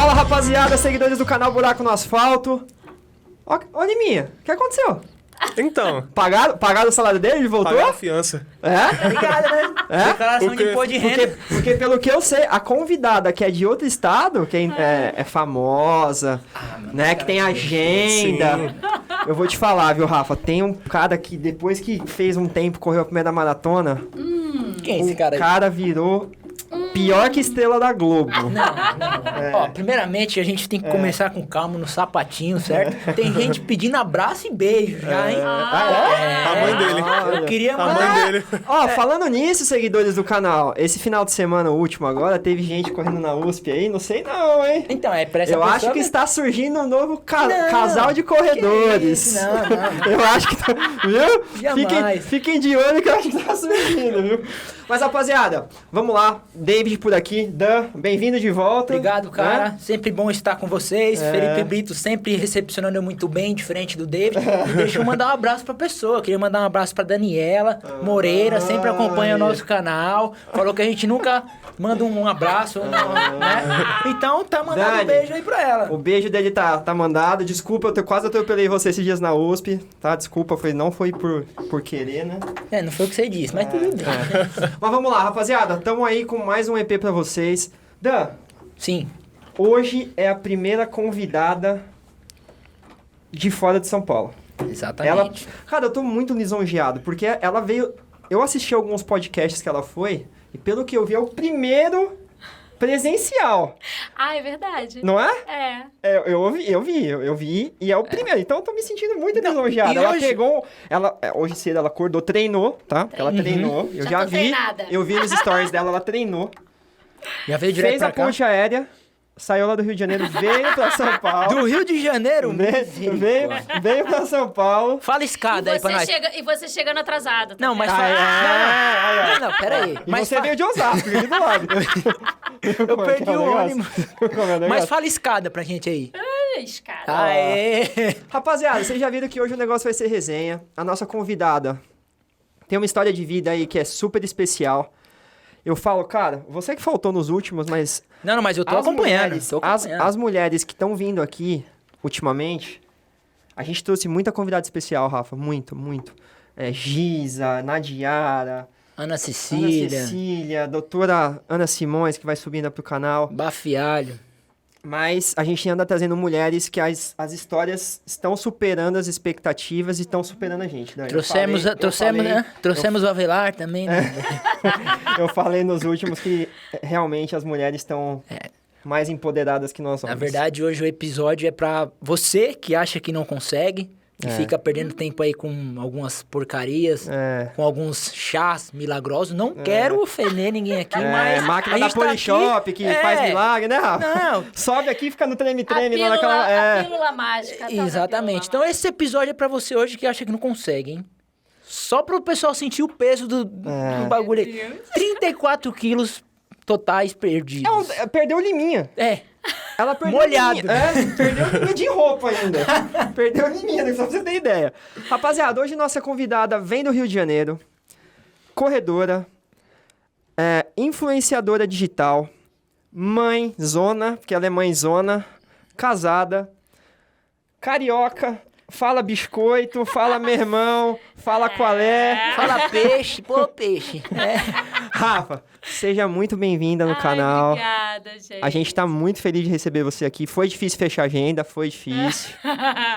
Fala, rapaziada, seguidores do canal Buraco no Asfalto. Ô, Liminha, o que aconteceu? Então. Pagaram o salário dele? Ele voltou? Pagaram a fiança. É? Tá ligado, né? É? Declaração de imposto de renda. Porque pelo que eu sei, a convidada que é de outro estado, que é famosa, né, que tem agenda. Sim. Eu vou te falar, viu, Rafa? Tem um cara que depois que fez um tempo, correu a primeira maratona, Quem é esse cara o aí? cara virou pior que estrela da Globo. Não. Ó, primeiramente a gente tem que começar com calma no sapatinho, certo? Tem gente pedindo abraço e beijo já, hein? A mãe dele. Eu queria A mandar... mãe dele. Ó, falando nisso, seguidores do canal, esse final de semana último agora, teve gente correndo na USP aí, não sei não, hein? Então, é pra essa Eu pessoa... acho que está surgindo um novo Não, casal de corredores. que isso? Não. Eu acho que tá... Viu? Jamais. Fiquem de olho que eu acho que tá surgindo, viu? Mas, rapaziada, vamos lá. David por aqui. Dan, bem-vindo de volta. Obrigado, cara. Né? Sempre bom estar com vocês. Felipe Brito sempre recepcionando eu muito bem, diferente do David. E deixa eu mandar um abraço pra pessoa. Queria mandar um abraço pra Daniela Moreira, sempre acompanha o nosso canal. Falou que a gente nunca manda um abraço, né? Então, tá mandando Dani, um beijo aí pra ela. O beijo dele tá mandado. Desculpa, quase atropelei você esses dias na USP, tá? Desculpa, não foi por querer, né? Não foi o que você disse, mas tudo bem. Mas vamos lá, rapaziada. Tamo aí com mais um EP pra vocês. Dan, Sim. hoje é a primeira convidada de fora de São Paulo. Exatamente. Cara, eu tô muito lisonjeado, porque ela veio... Eu assisti alguns podcasts que ela foi, e pelo que eu vi, é o primeiro presencial. Ah, é verdade. Não é? É. Eu vi, e é o primeiro. Então eu tô me sentindo muito lisonjeado. e Ela hoje- pegou... Hoje cedo ela acordou, treinou, tá? Ela treinou. Eu Já já tô vi. treinada. Eu vi nos stories dela, ela treinou. Já veio direto Fez a pra cá. ponte aérea, saiu lá do Rio de Janeiro, veio pra São Paulo. Do Rio de Janeiro? Veio pra São Paulo. Fala escada aí pra nós. E você chegando atrasado. Não, mas... Não, pera aí. E Mas você veio de Osasco, aqui do lado. Eu perdi o ônibus. Mas Mas fala escada pra gente aí. Escada. Aê! Rapaziada, vocês já viram que hoje o negócio vai ser resenha. A nossa convidada tem uma história de vida aí que é super especial. Eu falo, cara, você que faltou nos últimos, mas... Não, mas eu tô as acompanhando. mulheres- Tô acompanhando. As mulheres que estão vindo aqui, ultimamente, a gente trouxe muita convidada especial, Rafa. Muito. Giza, Nadiara... Ana Ana Cecília, Cecília, doutora Ana Simões, que vai subindo pro canal. Bafialho. Mas a gente anda trazendo mulheres que as histórias estão superando as expectativas e estão superando a gente. Né? Trouxemos o Avelar também, né? Eu falei nos últimos que realmente as mulheres estão mais empoderadas que nós homens. Na verdade, hoje o episódio é pra você que acha que não consegue e fica perdendo tempo aí com algumas porcarias, com alguns chás milagrosos. Não quero ofender ninguém aqui, mas máquina a da gente tá Polishop aqui- que faz milagre, né, Rafa? Não. Sobe aqui e fica no treme-treme lá A naquela... pílula mágica. tá? Exatamente. Então esse episódio é pra você hoje que acha que não consegue, hein? Só pro pessoal sentir o peso do bagulho aí. 34 quilos totais perdidos. Perdeu Liminha. Ela perdeu Molhado. Liminha. Perdeu Liminha de roupa ainda. Perdeu Liminha, só pra você ter ideia. Rapaziada, hoje nossa convidada vem do Rio de Janeiro, corredora, influenciadora digital, mãezona, porque ela é mãezona, casada, carioca, fala biscoito, fala meu irmão, fala qual é. Fala peixe, pô, peixe. Rafa, seja muito bem-vinda no Ai, canal. Obrigada, gente. A gente tá muito feliz de receber você aqui. Foi difícil fechar a agenda, foi difícil.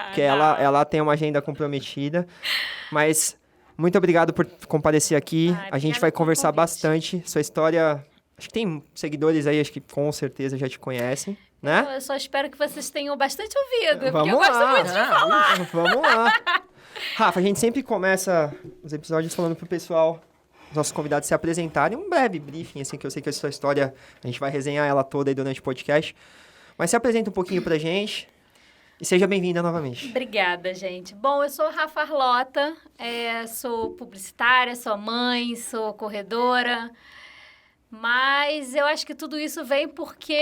Porque ela tem uma agenda comprometida. Mas muito obrigado por comparecer aqui. Ai, A gente obrigada vai pelo conversar convite. bastante. Sua história... Acho que tem seguidores aí, acho que com certeza já te conhecem, né? Eu só espero que vocês tenham bastante ouvido, porque Vamos eu gosto lá. muito de falar. Vamos lá. Rafa, a gente sempre começa os episódios falando pro pessoal, os nossos convidados se apresentarem, um breve briefing, assim, que eu sei que a sua história, a gente vai resenhar ela toda aí durante o podcast. Mas se apresenta um pouquinho pra gente e seja bem-vinda novamente. Obrigada, gente. Bom, eu sou Rafa Arlota, sou publicitária, sou mãe, sou corredora, mas eu acho que tudo isso vem porque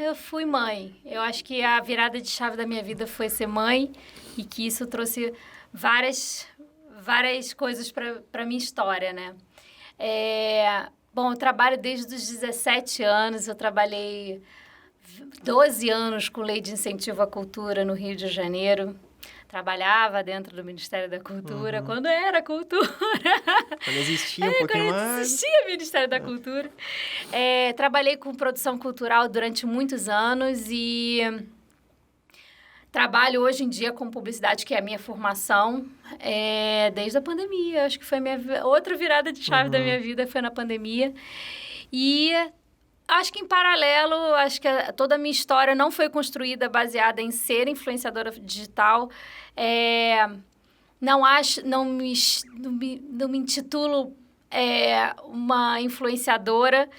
eu fui mãe. Eu acho que a virada de chave da minha vida foi ser mãe e que isso trouxe várias coisas para minha história, né? Bom, eu trabalho desde os 17 anos, eu trabalhei 12 anos com lei de incentivo à cultura no Rio de Janeiro. Trabalhava dentro do Ministério da Cultura, quando era cultura. Quando existia um pouquinho Quando mais. existia Ministério da Cultura. Trabalhei com produção cultural durante muitos anos e trabalho hoje em dia com publicidade, que é a minha formação, desde a pandemia. Acho que foi outra virada de chave da minha vida, foi na pandemia. E acho que em paralelo, acho que toda a minha história não foi construída baseada em ser influenciadora digital. Não me intitulo uma influenciadora.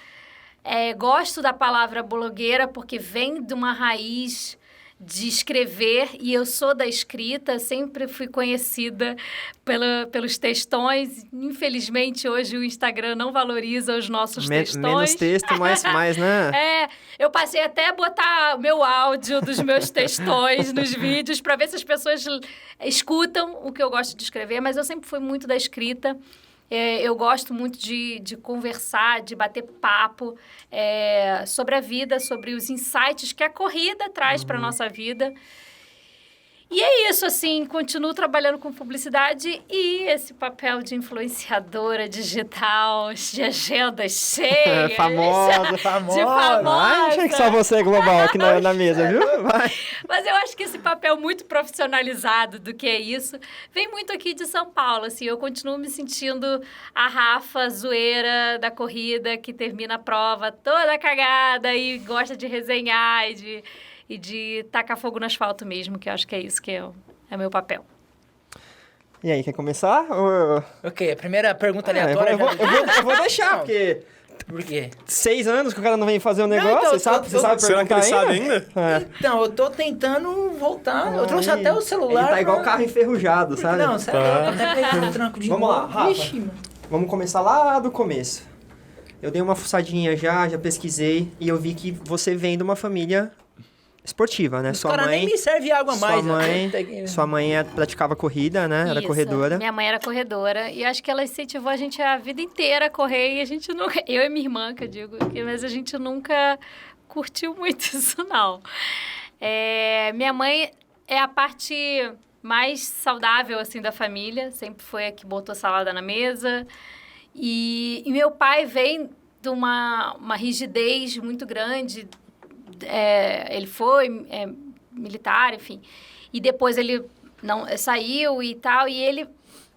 Gosto da palavra blogueira porque vem de uma raiz de escrever, e eu sou da escrita, sempre fui conhecida pelos textões. Infelizmente, hoje o Instagram não valoriza os nossos textões. Menos texto, mais, né? Eu passei até a botar meu áudio dos meus textões nos vídeos para ver se as pessoas escutam o que eu gosto de escrever, mas eu sempre fui muito da escrita. Eu gosto muito de conversar, de bater papo sobre a vida, sobre os insights que a corrida traz para a nossa vida. E é isso, assim, continuo trabalhando com publicidade e esse papel de influenciadora digital, de agendas cheias. Famosa. De famosa. Ai, achei que só você global aqui na mesa, viu? Vai. Mas eu acho que esse papel muito profissionalizado do que é isso, vem muito aqui de São Paulo, assim, eu continuo me sentindo a Rafa zoeira da corrida, que termina a prova toda cagada e gosta de resenhar e de tacar fogo no asfalto mesmo, que eu acho que é isso que é meu papel. E aí, quer começar? Ok, a primeira pergunta aleatória... Eu vou deixar, porque... Por quê? 6 anos que o cara não vem fazer um negócio, então, você sabe Será que perguntar ele sabe ainda? Então, eu tô tentando voltar. Eu trouxe até o celular. Ele tá igual carro enferrujado, sabe? Não, sério, eu até peguei o tranco de Vamos lá, novo. Rafa. Vixe, mano. Vamos começar lá do começo. Eu dei uma fuçadinha já pesquisei, e eu vi que você vem de uma família esportiva, né? Os caras nem me servem água mais. Sua mãe praticava corrida, né? Era Isso. corredora. Minha mãe era corredora e acho que ela incentivou a gente a vida inteira a correr e a gente nunca... Eu e minha irmã, que eu digo, mas a gente nunca curtiu muito isso, não. Minha mãe é a parte mais saudável, assim, da família. Sempre foi a que botou salada na mesa. E meu pai vem de uma rigidez muito grande. Ele foi militar, enfim. E depois ele saiu e tal. E ele...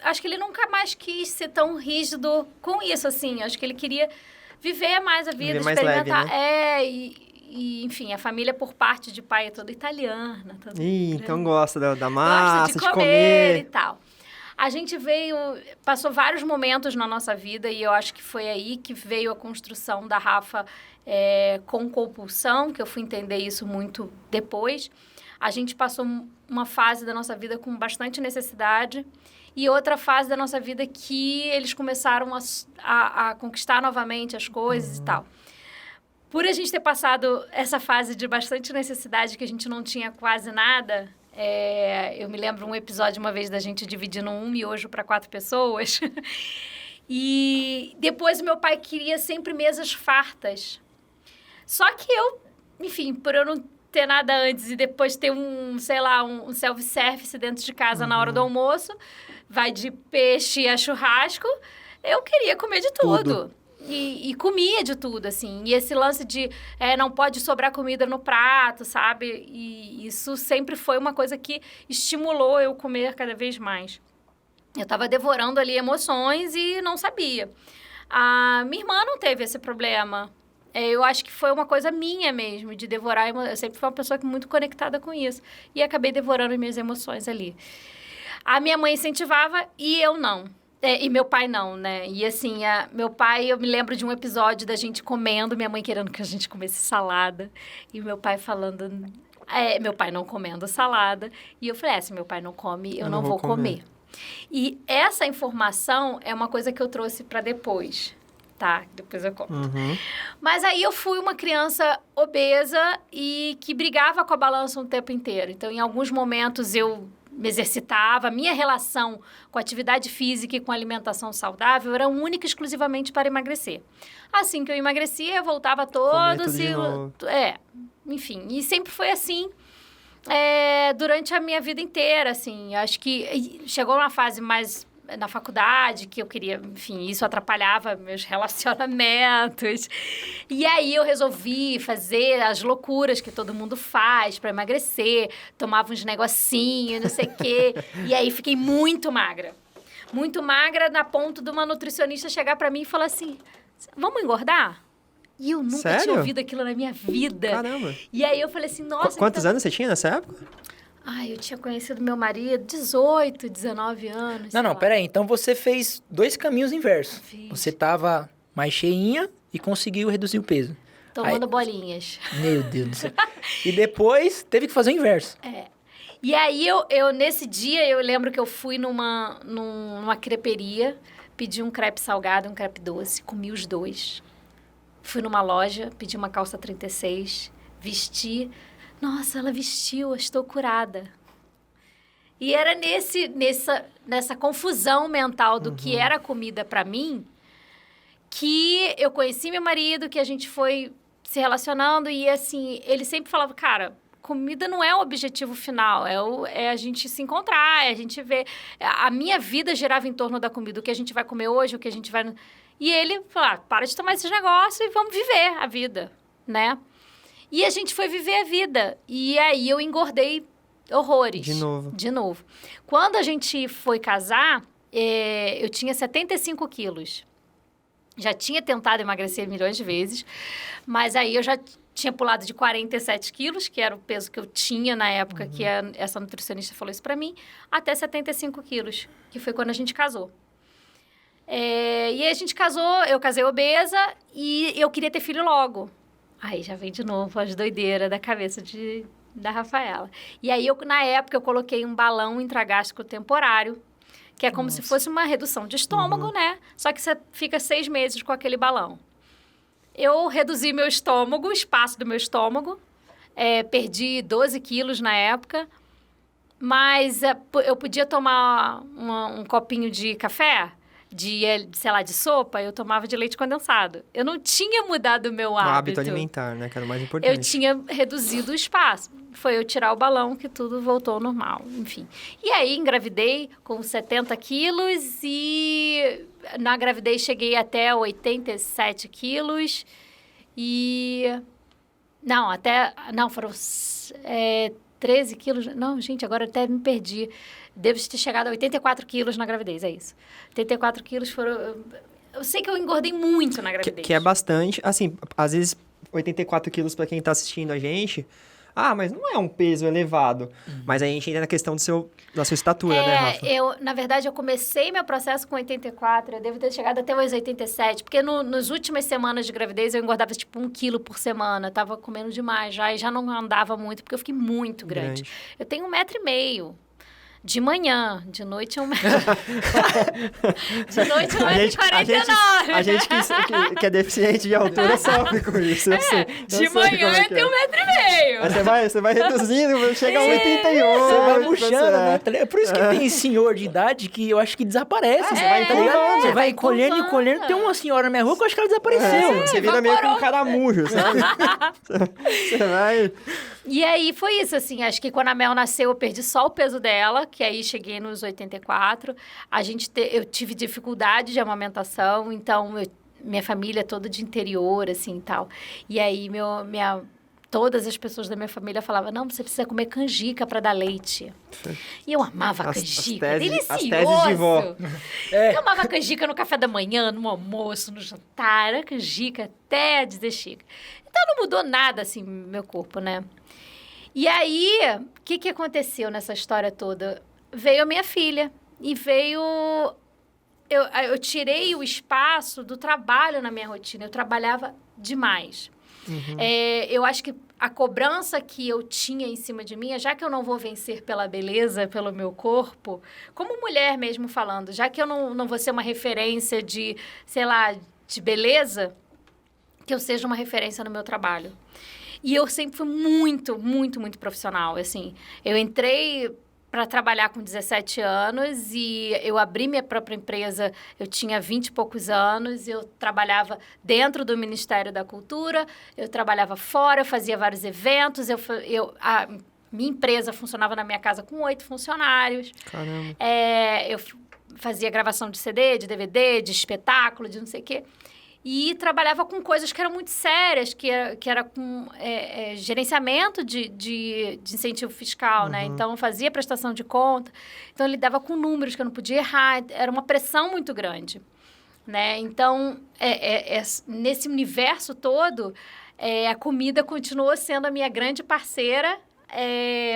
Acho que ele nunca mais quis ser tão rígido com isso, assim. Acho que ele queria viver mais a vida, viver mais experimentar. leve, né? Enfim, a família por parte de pai é toda italiana. Então gosta da massa, gosta de comer e tal. A gente passou vários momentos na nossa vida e eu acho que foi aí que veio a construção da Rafa com compulsão, que eu fui entender isso muito depois. A gente passou uma fase da nossa vida com bastante necessidade e outra fase da nossa vida que eles começaram a conquistar novamente as coisas e tal. Por a gente ter passado essa fase de bastante necessidade, que a gente não tinha quase nada... eu me lembro um episódio uma vez da gente dividindo um miojo para 4 pessoas. E depois meu pai queria sempre mesas fartas. Só que eu, enfim, por eu não ter nada antes e depois ter um self-service dentro de casa na hora do almoço, vai de peixe a churrasco, eu queria comer de tudo. E comia de tudo, assim. E esse lance de não pode sobrar comida no prato, sabe? E isso sempre foi uma coisa que estimulou eu comer cada vez mais. Eu estava devorando ali emoções e não sabia. A minha irmã não teve esse problema. Eu acho que foi uma coisa minha mesmo, de devorar emoções. Eu sempre fui uma pessoa muito conectada com isso. E acabei devorando minhas emoções ali. A minha mãe incentivava e eu não. E meu pai não, né? E assim, meu pai, eu me lembro de um episódio da gente comendo, minha mãe querendo que a gente comesse salada. E meu pai falando... meu pai não comendo salada. E eu falei, se meu pai não come, eu não vou comer. E essa informação é uma coisa que eu trouxe para depois, tá? Depois eu conto. Mas aí eu fui uma criança obesa e que brigava com a balança o tempo inteiro. Então, em alguns momentos, eu me exercitava, a minha relação com atividade física e com alimentação saudável era única e exclusivamente para emagrecer. Assim que eu emagrecia, eu voltava todo... enfim, e sempre foi assim durante a minha vida inteira, assim. Acho que chegou uma fase mais na faculdade, que eu queria... Enfim, isso atrapalhava meus relacionamentos. E aí eu resolvi fazer as loucuras que todo mundo faz para emagrecer. Tomava uns negocinhos, não sei o quê. E aí fiquei muito magra. Muito magra, na ponto de uma nutricionista chegar para mim e falar assim... Vamos engordar? E eu nunca tinha ouvido aquilo na minha vida. Caramba. E aí eu falei assim, nossa... Quantos anos você tinha nessa época? Ai, eu tinha conhecido meu marido 18, 19 anos. Não, peraí. Então você fez 2 caminhos inversos. Fiz. Você tava mais cheinha e conseguiu reduzir o peso. Tomando bolinhas. Meu Deus do céu. E depois teve que fazer o inverso. E aí eu nesse dia, eu lembro que eu fui numa creperia, pedi um crepe salgado e um crepe doce, comi os 2. Fui numa loja, pedi uma calça 36, vesti. Nossa, ela vestiu, estou curada. E era nessa confusão mental do que era comida para mim, que eu conheci meu marido, que a gente foi se relacionando e, assim, ele sempre falava, cara, comida não é o objetivo final, é a gente se encontrar, é a gente ver... A minha vida girava em torno da comida, o que a gente vai comer hoje, o que a gente vai... E ele falou, para de tomar esses negócios e vamos viver a vida, né? E a gente foi viver a vida. E aí eu engordei horrores. De novo. Quando a gente foi casar, eu tinha 75 quilos. Já tinha tentado emagrecer milhões de vezes, mas aí eu já tinha pulado de 47 quilos, que era o peso que eu tinha na época que essa nutricionista falou isso pra mim, até 75 quilos, que foi quando a gente casou. E aí a gente casou, eu casei obesa e eu queria ter filho logo. Aí já vem de novo as doideiras da cabeça da Rafaela. E aí, na época, eu coloquei um balão intragástrico temporário, que é como se fosse uma redução de estômago, né? Só que você fica 6 meses com aquele balão. Eu reduzi meu estômago, o espaço do meu estômago. Perdi 12 quilos na época. Mas eu podia tomar um copinho de café... sei lá, de sopa, eu tomava de leite condensado. Eu não tinha mudado o meu hábito. O hábito alimentar, né? Que era o mais importante. Eu tinha reduzido o espaço. Foi eu tirar o balão que tudo voltou ao normal, enfim. E aí, engravidei com 70 quilos e na gravidez cheguei até 87 quilos e... Não, foram 13 quilos... Não, gente, agora até me perdi. Devo ter chegado a 84 quilos na gravidez, é isso. 84 quilos foram... Eu sei que eu engordei muito na gravidez. Que é bastante. Assim, às vezes, 84 quilos para quem tá assistindo a gente... mas não é um peso elevado. Mas aí a gente entra na questão da sua estatura, né, Rafa? Na verdade, eu comecei meu processo com 84. Eu devo ter chegado até os 87. Porque nas últimas semanas de gravidez, eu engordava, tipo, 1 quilo por semana. Tava comendo demais já. E já não andava muito, porque eu fiquei muito grande. Eu tenho 1,5 m. De manhã, de noite é 1 metro. De noite é 1,49 m. A gente que é deficiente de altura sofre com isso. De manhã eu tenho 1,5 m. Aí você vai reduzindo, chega a 88. Você vai murchando, né? É por isso que tem senhor de idade que eu acho que desaparece. Você vai, tá ligado? Você vai encolhendo e encolhendo. Tem uma senhora na minha rua que eu acho que ela desapareceu. Você vira meio que um caramujo, sabe? Você vai... E aí foi isso, assim, acho que quando a Mel nasceu eu perdi só o peso dela, que aí cheguei nos 84. Eu tive dificuldade de amamentação, então minha família é toda de interior, assim, e tal. E aí todas as pessoas da minha família falavam, não, você precisa comer canjica para dar leite. E eu amava a canjica, delicioso. As teses de vó. Eu amava canjica no café da manhã, no almoço, no jantar, era canjica até dizer chega. Então não mudou nada, assim, meu corpo, né? E aí, o que aconteceu nessa história toda? Veio a minha filha e veio... Eu tirei o espaço do trabalho na minha rotina. Eu trabalhava demais. Eu acho que a cobrança que eu tinha em cima de mim, já que eu não vou vencer pela beleza, pelo meu corpo, como mulher mesmo falando, já que eu não vou ser uma referência de, sei lá, de beleza, que eu seja uma referência no meu trabalho. E eu sempre fui muito, muito, muito profissional, assim. Eu entrei para trabalhar com 17 anos e eu abri minha própria empresa, eu tinha 20 e poucos anos, eu trabalhava dentro do Ministério da Cultura, eu trabalhava fora, eu fazia vários eventos, a minha empresa funcionava na minha casa com 8 funcionários. Caramba. Eu fazia gravação de CD, de DVD, de espetáculo, de não sei o quê. E trabalhava com coisas que eram muito sérias, que era com gerenciamento de incentivo fiscal, né? Então, eu fazia prestação de conta. Então, eu lidava com números que eu não podia errar. Era uma pressão muito grande, né? Então, nesse universo todo, a comida continuou sendo a minha grande parceira,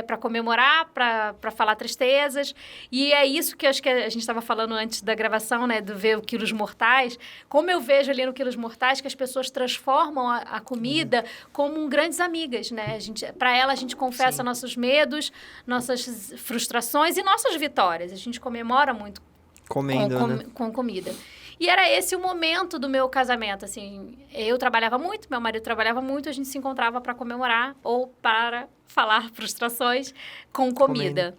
para comemorar, para falar tristezas. E é isso que eu acho que a gente estava falando antes da gravação, né? Do ver o Quilos Mortais. Como eu vejo ali no Quilos Mortais que as pessoas transformam a comida como grandes amigas, né? Para ela, a gente confessa nossos medos, nossas frustrações e nossas vitórias. A gente comemora muito com comida. E era esse o momento do meu casamento, assim. Eu trabalhava muito, meu marido trabalhava muito, a gente se encontrava para comemorar ou para falar frustrações com comida.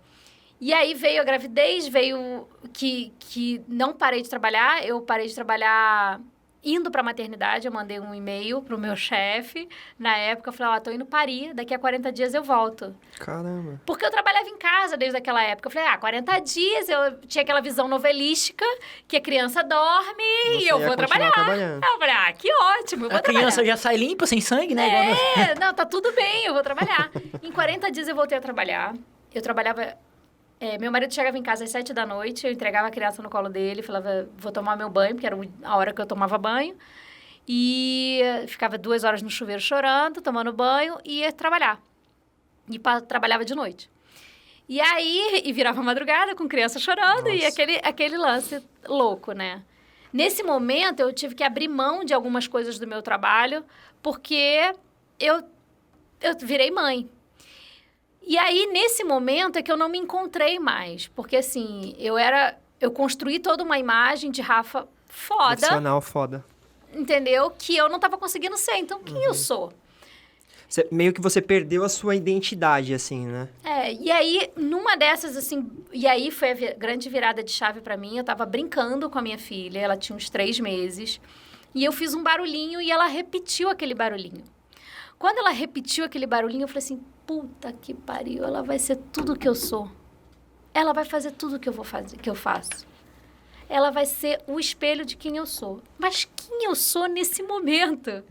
E aí veio a gravidez, veio que não parei de trabalhar. Eu parei de trabalhar indo para a maternidade. Eu mandei um e-mail pro meu chefe. Na época, eu falei, tô indo parir, daqui a 40 dias eu volto. Caramba. Porque eu trabalhava em casa desde aquela época. Eu falei, 40 dias, eu tinha aquela visão novelística, que a criança dorme e eu vou trabalhar. Eu falei, que ótimo, eu vou trabalhar. A criança já sai limpa, sem sangue, né? Não, tá tudo bem, eu vou trabalhar. Em 40 dias eu voltei a trabalhar. Eu trabalhava... meu marido chegava em casa às 7 da noite, eu entregava a criança no colo dele, falava, vou tomar meu banho, porque era a hora que eu tomava banho. E ficava 2 horas no chuveiro chorando, tomando banho, e ia trabalhar. E trabalhava de noite. E aí, virava madrugada com criança chorando. Nossa. E aquele lance louco, né? Nesse momento, eu tive que abrir mão de algumas coisas do meu trabalho, porque eu virei mãe. E aí, nesse momento, é que eu não me encontrei mais. Porque, assim, eu construí toda uma imagem de Rafa foda. Profissional foda. Entendeu? Que eu não estava conseguindo ser. Então, quem eu sou? Meio que você perdeu a sua identidade, assim, né? E aí, numa dessas, assim... E aí, foi a grande virada de chave pra mim. Eu tava brincando com a minha filha. Ela tinha uns 3 meses. E eu fiz um barulhinho e ela repetiu aquele barulhinho. Quando ela repetiu aquele barulhinho, eu falei assim... Puta que pariu, ela vai ser tudo que eu sou. Ela vai fazer tudo que eu faço. Ela vai ser o espelho de quem eu sou. Mas quem eu sou nesse momento?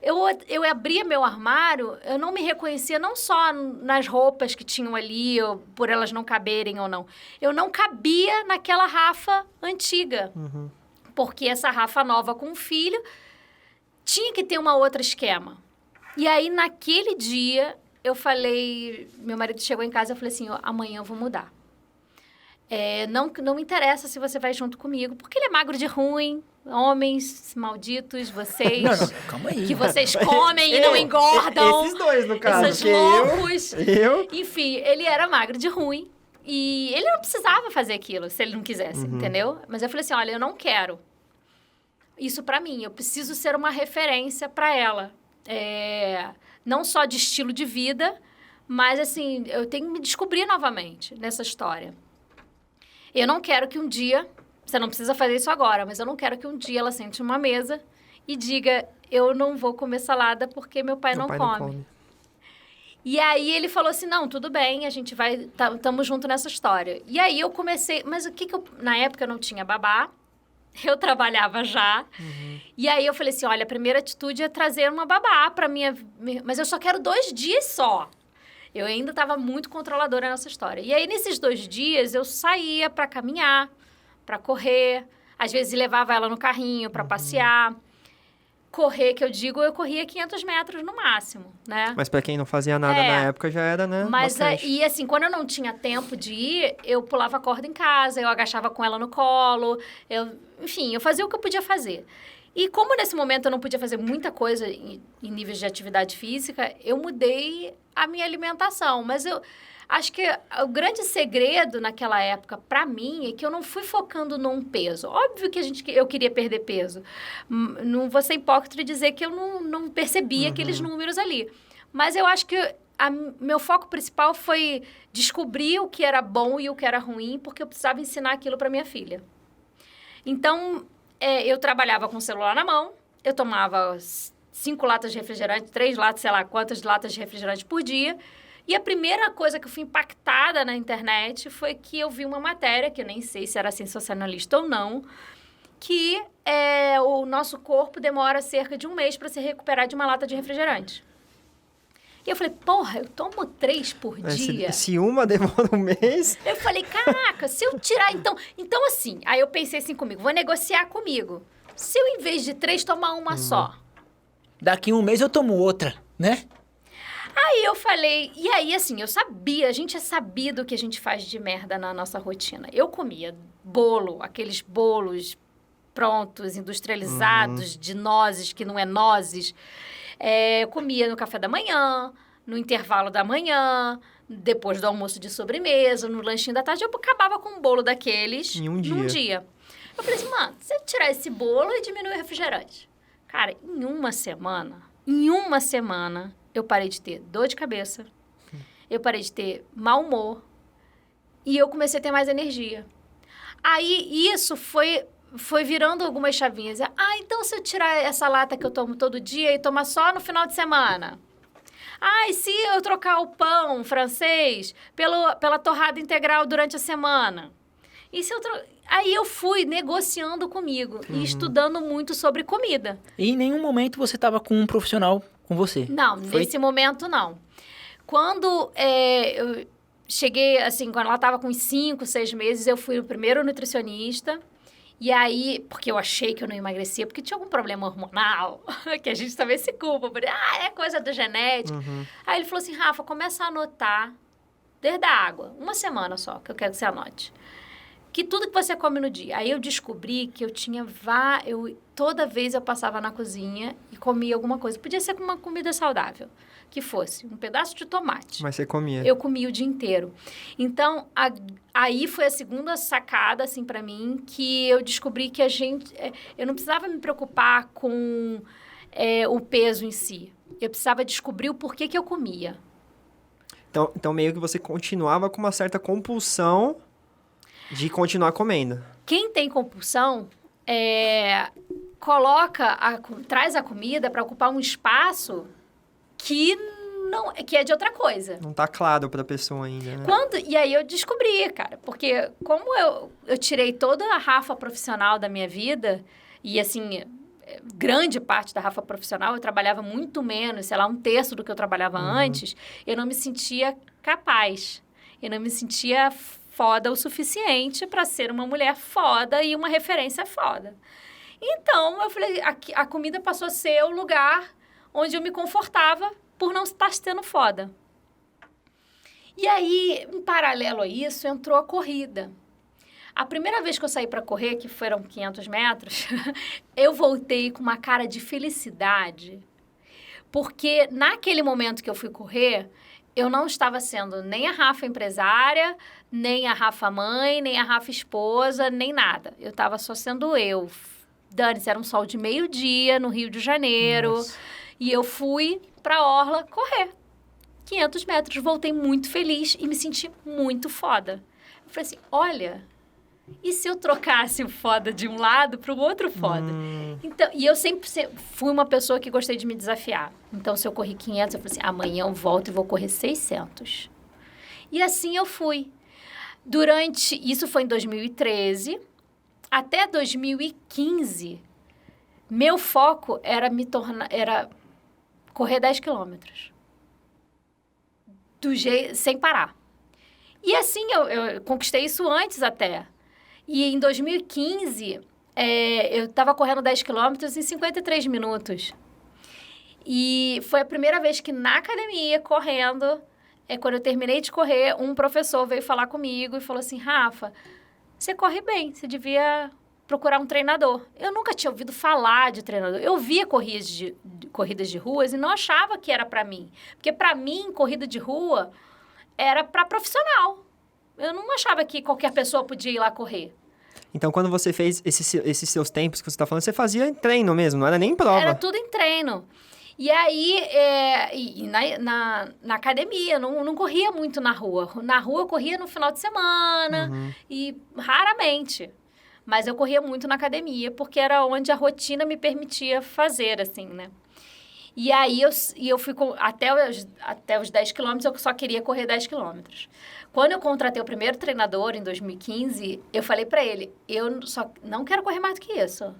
Eu abria meu armário, eu não me reconhecia não só nas roupas que tinham ali, ou por elas não caberem ou não. Eu não cabia naquela Rafa antiga. Porque essa Rafa nova com o filho tinha que ter um outro esquema. E aí, naquele dia, eu falei... Meu marido chegou em casa e eu falei assim, amanhã eu vou mudar. Não me interessa se você vai junto comigo, porque ele é magro de ruim. Homens malditos, vocês... Não, calma aí. Que vocês comem e não engordam. Esses dois, no caso. Esses loucos. Eu? Enfim, ele era magro de ruim. E ele não precisava fazer aquilo, se ele não quisesse, entendeu? Mas eu falei assim, olha, eu não quero isso pra mim. Eu preciso ser uma referência pra ela. Não só de estilo de vida, mas, assim, eu tenho que me descobrir novamente nessa história. Eu não quero que um dia... Você não precisa fazer isso agora, mas eu não quero que um dia ela sente numa mesa e diga, eu não vou comer salada porque meu pai não come. E aí ele falou assim, não, tudo bem, a gente vai... Estamos juntos nessa história. E aí eu comecei... Mas o que eu... Na época eu não tinha babá. Eu trabalhava já. E aí eu falei assim, olha, a primeira atitude é trazer uma babá pra minha... Mas eu só quero 2 dias só. Eu ainda estava muito controladora nessa história. E aí, nesses 2 dias, eu saía pra caminhar, pra correr. Às vezes, levava ela no carrinho pra passear. Correr, que eu digo, eu corria 500 metros no máximo, né? Mas pra quem não fazia nada na época, já era, né? Mas, e assim, quando eu não tinha tempo de ir, eu pulava a corda em casa, eu agachava com ela no colo, enfim, eu fazia o que eu podia fazer. E como nesse momento eu não podia fazer muita coisa em níveis de atividade física, eu mudei a minha alimentação. Mas eu acho que o grande segredo naquela época, pra mim, é que eu não fui focando num peso. Óbvio que eu queria perder peso. Não vou ser hipócrita e dizer que eu não percebia aqueles números ali. Mas eu acho que meu foco principal foi descobrir o que era bom e o que era ruim, porque eu precisava ensinar aquilo para minha filha. Então, eu trabalhava com o celular na mão, eu tomava 5 latas de refrigerante, 3 latas, sei lá quantas latas de refrigerante por dia. E a primeira coisa que eu fui impactada na internet foi que eu vi uma matéria, que eu nem sei se era sensacionalista ou não, que o nosso corpo demora cerca de 1 mês para se recuperar de uma lata de refrigerante. E eu falei, porra, eu tomo 3 por dia. Se uma demora 1 mês... Eu falei, caraca, se eu tirar, então assim... Aí eu pensei assim comigo, vou negociar comigo. Se eu, em vez de 3, tomar uma só... Daqui 1 mês eu tomo outra, né? Aí eu falei... E aí, assim, eu sabia, a gente é sabido o que a gente faz de merda na nossa rotina. Eu comia bolo, aqueles bolos prontos, industrializados, de nozes, que não é nozes... eu comia no café da manhã, no intervalo da manhã, depois do almoço de sobremesa, no lanchinho da tarde. Eu acabava com um bolo daqueles Em um num dia. Eu falei assim, mano, se eu tirar esse bolo e diminuir o refrigerante? Cara, em uma semana, eu parei de ter dor de cabeça, eu parei de ter mau humor e eu comecei a ter mais energia. Aí, isso foi virando algumas chavinhas. Então se eu tirar essa lata que eu tomo todo dia e tomar só no final de semana? E se eu trocar o pão francês pela torrada integral durante a semana? E se eu Aí eu fui negociando comigo e estudando muito sobre comida. E em nenhum momento você estava com um profissional com você? Não, nesse momento não. Quando eu cheguei, assim, quando ela estava com uns 5, 6 meses, eu fui o primeiro nutricionista. E aí, porque eu achei que eu não emagrecia, porque tinha algum problema hormonal, que a gente também se culpa. É coisa do genético. Aí ele falou assim, Rafa, começa a anotar, desde a água, 1 semana só, que eu quero que você anote. Que tudo que você come no dia. Aí eu descobri que eu tinha toda vez eu passava na cozinha e comia alguma coisa. Podia ser uma comida saudável, que fosse um pedaço de tomate. Mas você comia. Eu comia o dia inteiro. Então, aí foi a segunda sacada, assim, pra mim, que eu descobri que eu não precisava me preocupar com o peso em si. Eu precisava descobrir o porquê que eu comia. Então, meio que você continuava com uma certa compulsão de continuar comendo. Quem tem compulsão, traz a comida para ocupar um espaço que é de outra coisa. Não tá claro pra pessoa ainda, né? E aí eu descobri, cara, porque como eu tirei toda a Rafa profissional da minha vida, e assim, grande parte da Rafa profissional, eu trabalhava muito menos, sei lá, 1/3 do que eu trabalhava antes, eu não me sentia capaz. Eu não me sentia foda o suficiente para ser uma mulher foda e uma referência foda. Então, eu falei, a comida passou a ser o lugar onde eu me confortava por não estar sendo foda. E aí, em paralelo a isso, entrou a corrida. A primeira vez que eu saí para correr, que foram 500 metros, eu voltei com uma cara de felicidade, porque naquele momento que eu fui correr, eu não estava sendo nem a Rafa empresária, nem a Rafa mãe, nem a Rafa esposa, nem nada. Eu estava só sendo eu. Dane-se, era um sol de meio-dia no Rio de Janeiro. Nossa. E eu fui pra orla correr. 500 metros, voltei muito feliz e me senti muito foda. Eu falei assim, olha, e se eu trocasse o foda de um lado para o outro foda? Então, e eu sempre fui uma pessoa que gostei de me desafiar. Então, se eu corri 500, eu falei assim, amanhã eu volto e vou correr 600. E assim eu fui. Isso foi em 2013, até 2015, meu foco era correr 10 quilômetros. Sem parar. E assim, eu conquistei isso antes até. E em 2015, eu estava correndo 10 quilômetros em 53 minutos. E foi a primeira vez que na academia, correndo, quando eu terminei de correr, um professor veio falar comigo e falou assim, Rafa, você corre bem, você devia procurar um treinador. Eu nunca tinha ouvido falar de treinador. Eu via corridas de ruas e não achava que era para mim. Porque para mim, corrida de rua era para profissional. Eu não achava que qualquer pessoa podia ir lá correr. Então, quando você fez esses seus tempos que você está falando, você fazia em treino mesmo, não era nem prova. Era tudo em treino. E aí, na academia, não corria muito na rua. Na rua eu corria no final de semana e raramente. Mas eu corria muito na academia, porque era onde a rotina me permitia fazer, assim, né? E aí, eu fui até os 10 quilômetros, eu só queria correr 10 quilômetros. Quando eu contratei o primeiro treinador, em 2015, eu falei pra ele, eu só não quero correr mais do que isso.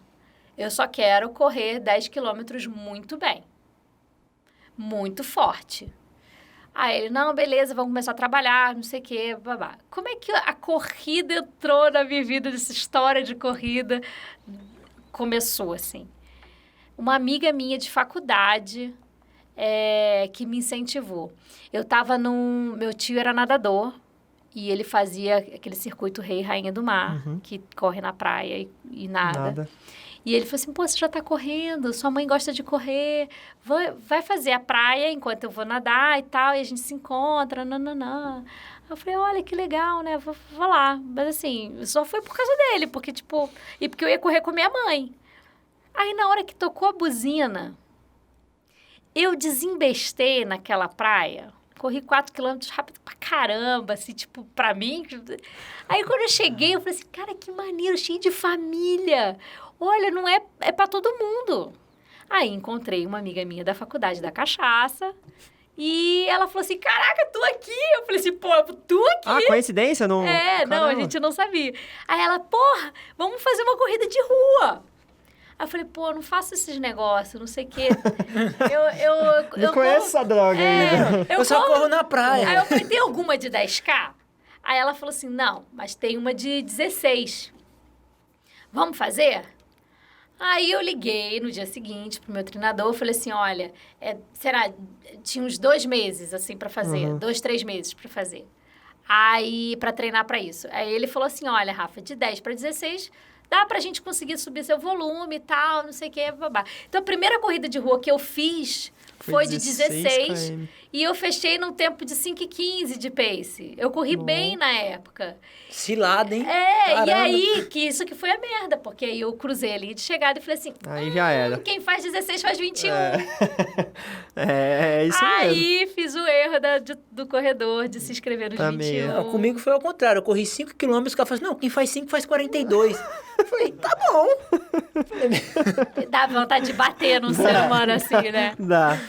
Eu só quero correr 10 quilômetros muito bem. Muito forte. Aí ele, não, beleza, vamos começar a trabalhar, não sei o quê, babá. Como é que a corrida entrou na minha vida, essa história de corrida começou, assim? Uma amiga minha de faculdade que me incentivou. Meu tio era nadador e ele fazia aquele circuito Rei e Rainha do Mar, que corre na praia e nada. E ele falou assim, pô, você já tá correndo, sua mãe gosta de correr, vai fazer a praia enquanto eu vou nadar e tal, e a gente se encontra, nananã. Eu falei, olha, que legal, né, vou lá. Mas assim, só foi por causa dele, porque porque eu ia correr com a minha mãe. Aí na hora que tocou a buzina, eu desembestei naquela praia, corri 4 quilômetros rápido pra caramba, assim, pra mim. Aí quando eu cheguei, eu falei assim, cara, que maneiro, cheio de família. Olha, não é pra todo mundo. Aí encontrei uma amiga minha da faculdade da cachaça e ela falou assim, caraca, tu aqui? Eu falei assim, pô, tu aqui? Ah, coincidência? Não... Não, a gente não sabia. Aí ela, porra, vamos fazer uma corrida de rua. Aí eu falei, pô, não faço esses negócios, não sei o quê. Eu conheço essa droga aí. Eu só corro na praia. Aí eu falei, tem alguma de 10K? Aí ela falou assim, não, mas tem uma de 16. Vamos fazer? Aí eu liguei no dia seguinte pro meu treinador, falei assim, olha, tinha uns 2 meses, assim, pra fazer. 2, 3 meses pra fazer. Aí, pra treinar pra isso. Aí ele falou assim, olha, Rafa, de 10 pra 16... dá pra gente conseguir subir seu volume e tal, não sei o que, babá. Então, a primeira corrida de rua que eu fiz foi de 16 km. E eu fechei num tempo de 5:15 de pace. Eu corri bem na época. Cilada, hein? E aí, isso que foi a merda, porque aí eu cruzei ali de chegada e falei assim, aí já era. Quem faz 16 faz 21. É isso mesmo. Aí fiz o erro do corredor de se inscrever nos Também. 21. Não, comigo foi ao contrário. Eu corri 5 quilômetros, o cara falou assim, não, quem faz 5 faz 42. Eu falei, tá bom. Dá vontade de bater num ser humano assim, né? Dá.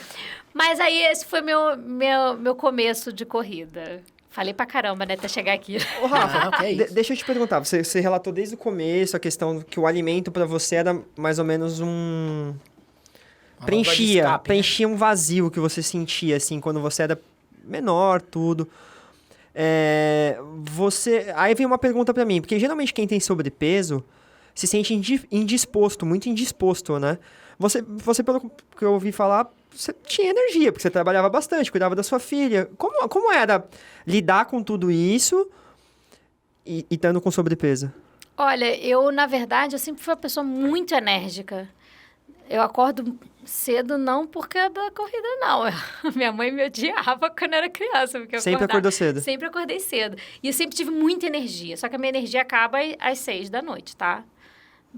Mas aí esse foi meu começo de corrida. Falei pra caramba, né, até chegar aqui. Ô, Rafa, que é isso? deixa eu te perguntar. Você relatou desde o começo a questão que o alimento pra você era mais ou menos um... Preenchia um vazio que você sentia, assim, quando você era menor, tudo. Aí vem uma pergunta pra mim, porque geralmente quem tem sobrepeso se sente indisposto, muito indisposto, né? Você, pelo que eu ouvi falar, você tinha energia, porque você trabalhava bastante, cuidava da sua filha. Como era lidar com tudo isso e estando com sobrepeso? Olha, na verdade, eu sempre fui uma pessoa muito enérgica. Eu acordo cedo não porque é da corrida, não. Minha mãe me odiava quando eu era criança. Porque eu sempre acordou cedo? Sempre acordei cedo. E eu sempre tive muita energia. Só que a minha energia acaba às 6 da noite, tá?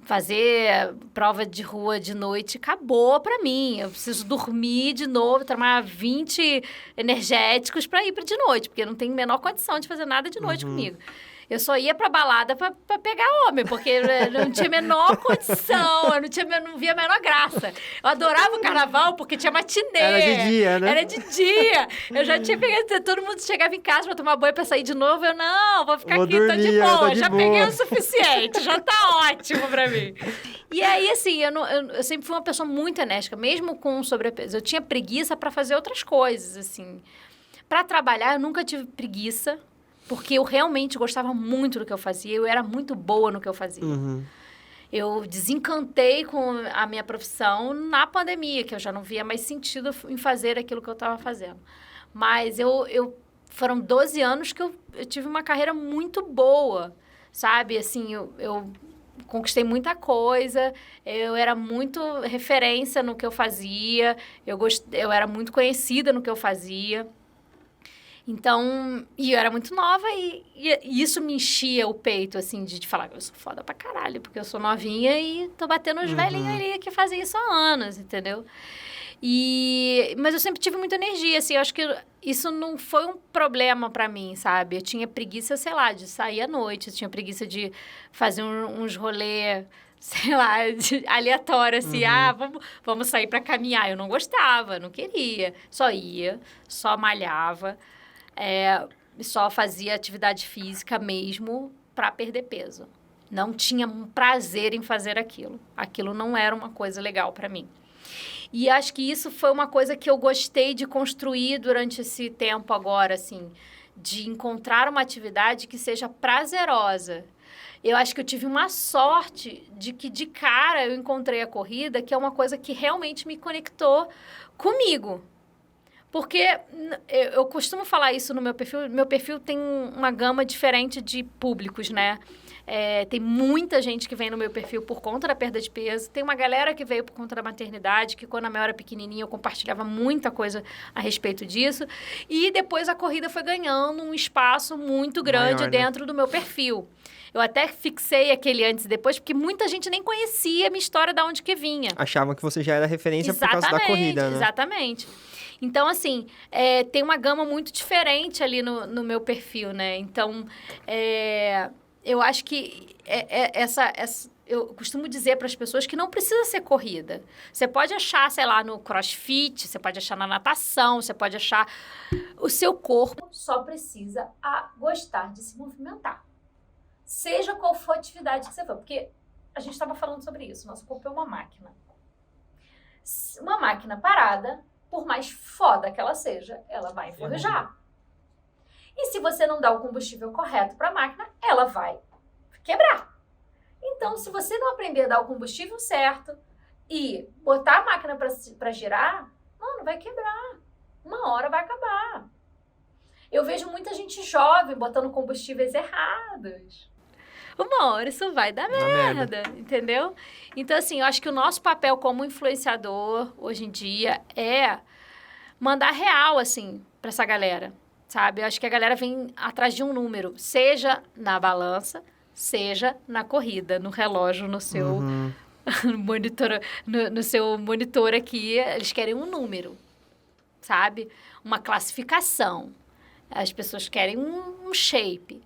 Fazer prova de rua de noite acabou pra mim. Eu preciso dormir de novo, tomar 20 energéticos pra ir de noite. Porque eu não tenho a menor condição de fazer nada de noite comigo. Eu só ia pra balada pra pegar homem, porque eu não tinha a menor condição, eu não via a menor graça. Eu adorava o carnaval porque tinha matinê. Era de dia, né? Era de dia. Eu já tinha pegado, todo mundo chegava em casa pra tomar banho, pra sair de novo. Eu, não, vou ficar aqui, tô de boa. Já peguei o suficiente, já tá ótimo pra mim. E aí, assim, eu sempre fui uma pessoa muito enérgica, mesmo com sobrepeso. Eu tinha preguiça pra fazer outras coisas, assim. Pra trabalhar, eu nunca tive preguiça. Porque eu realmente gostava muito do que eu fazia. Eu era muito boa no que eu fazia. Eu desencantei com a minha profissão na pandemia, que eu já não via mais sentido em fazer aquilo que eu estava fazendo. Mas foram 12 anos que eu tive uma carreira muito boa, sabe? Assim, eu conquistei muita coisa, eu era muito referência no que eu fazia, eu era muito conhecida no que eu fazia. Então, e eu era muito nova e isso me enchia o peito, assim, de falar que eu sou foda pra caralho, porque eu sou novinha e tô batendo os velhinhos ali que fazem isso há anos, entendeu? Mas eu sempre tive muita energia, assim, eu acho que isso não foi um problema pra mim, sabe? Eu tinha preguiça, sei lá, de sair à noite, eu tinha preguiça de fazer uns rolê, sei lá, aleatório, assim, vamos sair pra caminhar. Eu não gostava, não queria. Só ia, só malhava, só fazia atividade física mesmo pra perder peso. Não tinha um prazer em fazer aquilo. Aquilo não era uma coisa legal pra mim. E acho que isso foi uma coisa que eu gostei de construir durante esse tempo agora, assim, de encontrar uma atividade que seja prazerosa. Eu acho que eu tive uma sorte de que, de cara, eu encontrei a corrida, que é uma coisa que realmente me conectou comigo. Porque eu costumo falar isso no meu perfil. Meu perfil tem uma gama diferente de públicos, né? Tem muita gente que vem no meu perfil por conta da perda de peso. Tem uma galera que veio por conta da maternidade, que quando a Mel era pequenininha eu compartilhava muita coisa a respeito disso. E depois a corrida foi ganhando um espaço muito grande maior, né? dentro do meu perfil. Eu até fixei aquele antes e depois, porque muita gente nem conhecia a minha história, de onde que vinha. Achavam que você já era referência por causa da corrida, né? Exatamente. Então, assim, tem uma gama muito diferente ali no meu perfil, né? Então, eu acho que eu costumo dizer para as pessoas que não precisa ser corrida. Você pode achar, sei lá, no crossfit, você pode achar na natação, você pode achar... O seu corpo só precisa gostar de se movimentar. Seja qual for a atividade que você for. Porque a gente estava falando sobre isso. Nosso corpo é uma máquina. Uma máquina parada, por mais foda que ela seja, ela vai enferrujar. E se você não dá o combustível correto para a máquina, ela vai quebrar. Então, se você não aprender a dar o combustível certo e botar a máquina para girar, mano, vai quebrar. Uma hora vai acabar. Eu vejo muita gente jovem botando combustíveis errados. Uma hora isso vai dar merda, entendeu? Então, assim, eu acho que o nosso papel como influenciador, hoje em dia, é mandar real, assim, pra essa galera, sabe? Eu acho que a galera vem atrás de um número, seja na balança, seja na corrida, no relógio, no seu monitor, no seu monitor aqui, eles querem um número, sabe? Uma classificação. As pessoas querem um shape.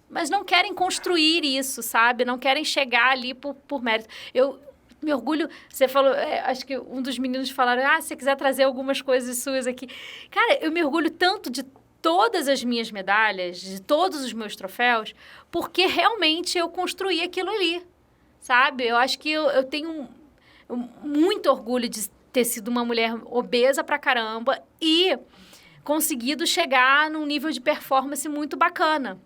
Mas não querem construir isso, sabe? Não querem chegar ali por mérito. Eu me orgulho... Você falou... acho que um dos meninos falaram... se você quiser trazer algumas coisas suas aqui... Cara, eu me orgulho tanto de todas as minhas medalhas, de todos os meus troféus, porque realmente eu construí aquilo ali, sabe? Eu acho que eu tenho muito orgulho de ter sido uma mulher obesa pra caramba e conseguido chegar num nível de performance muito bacana.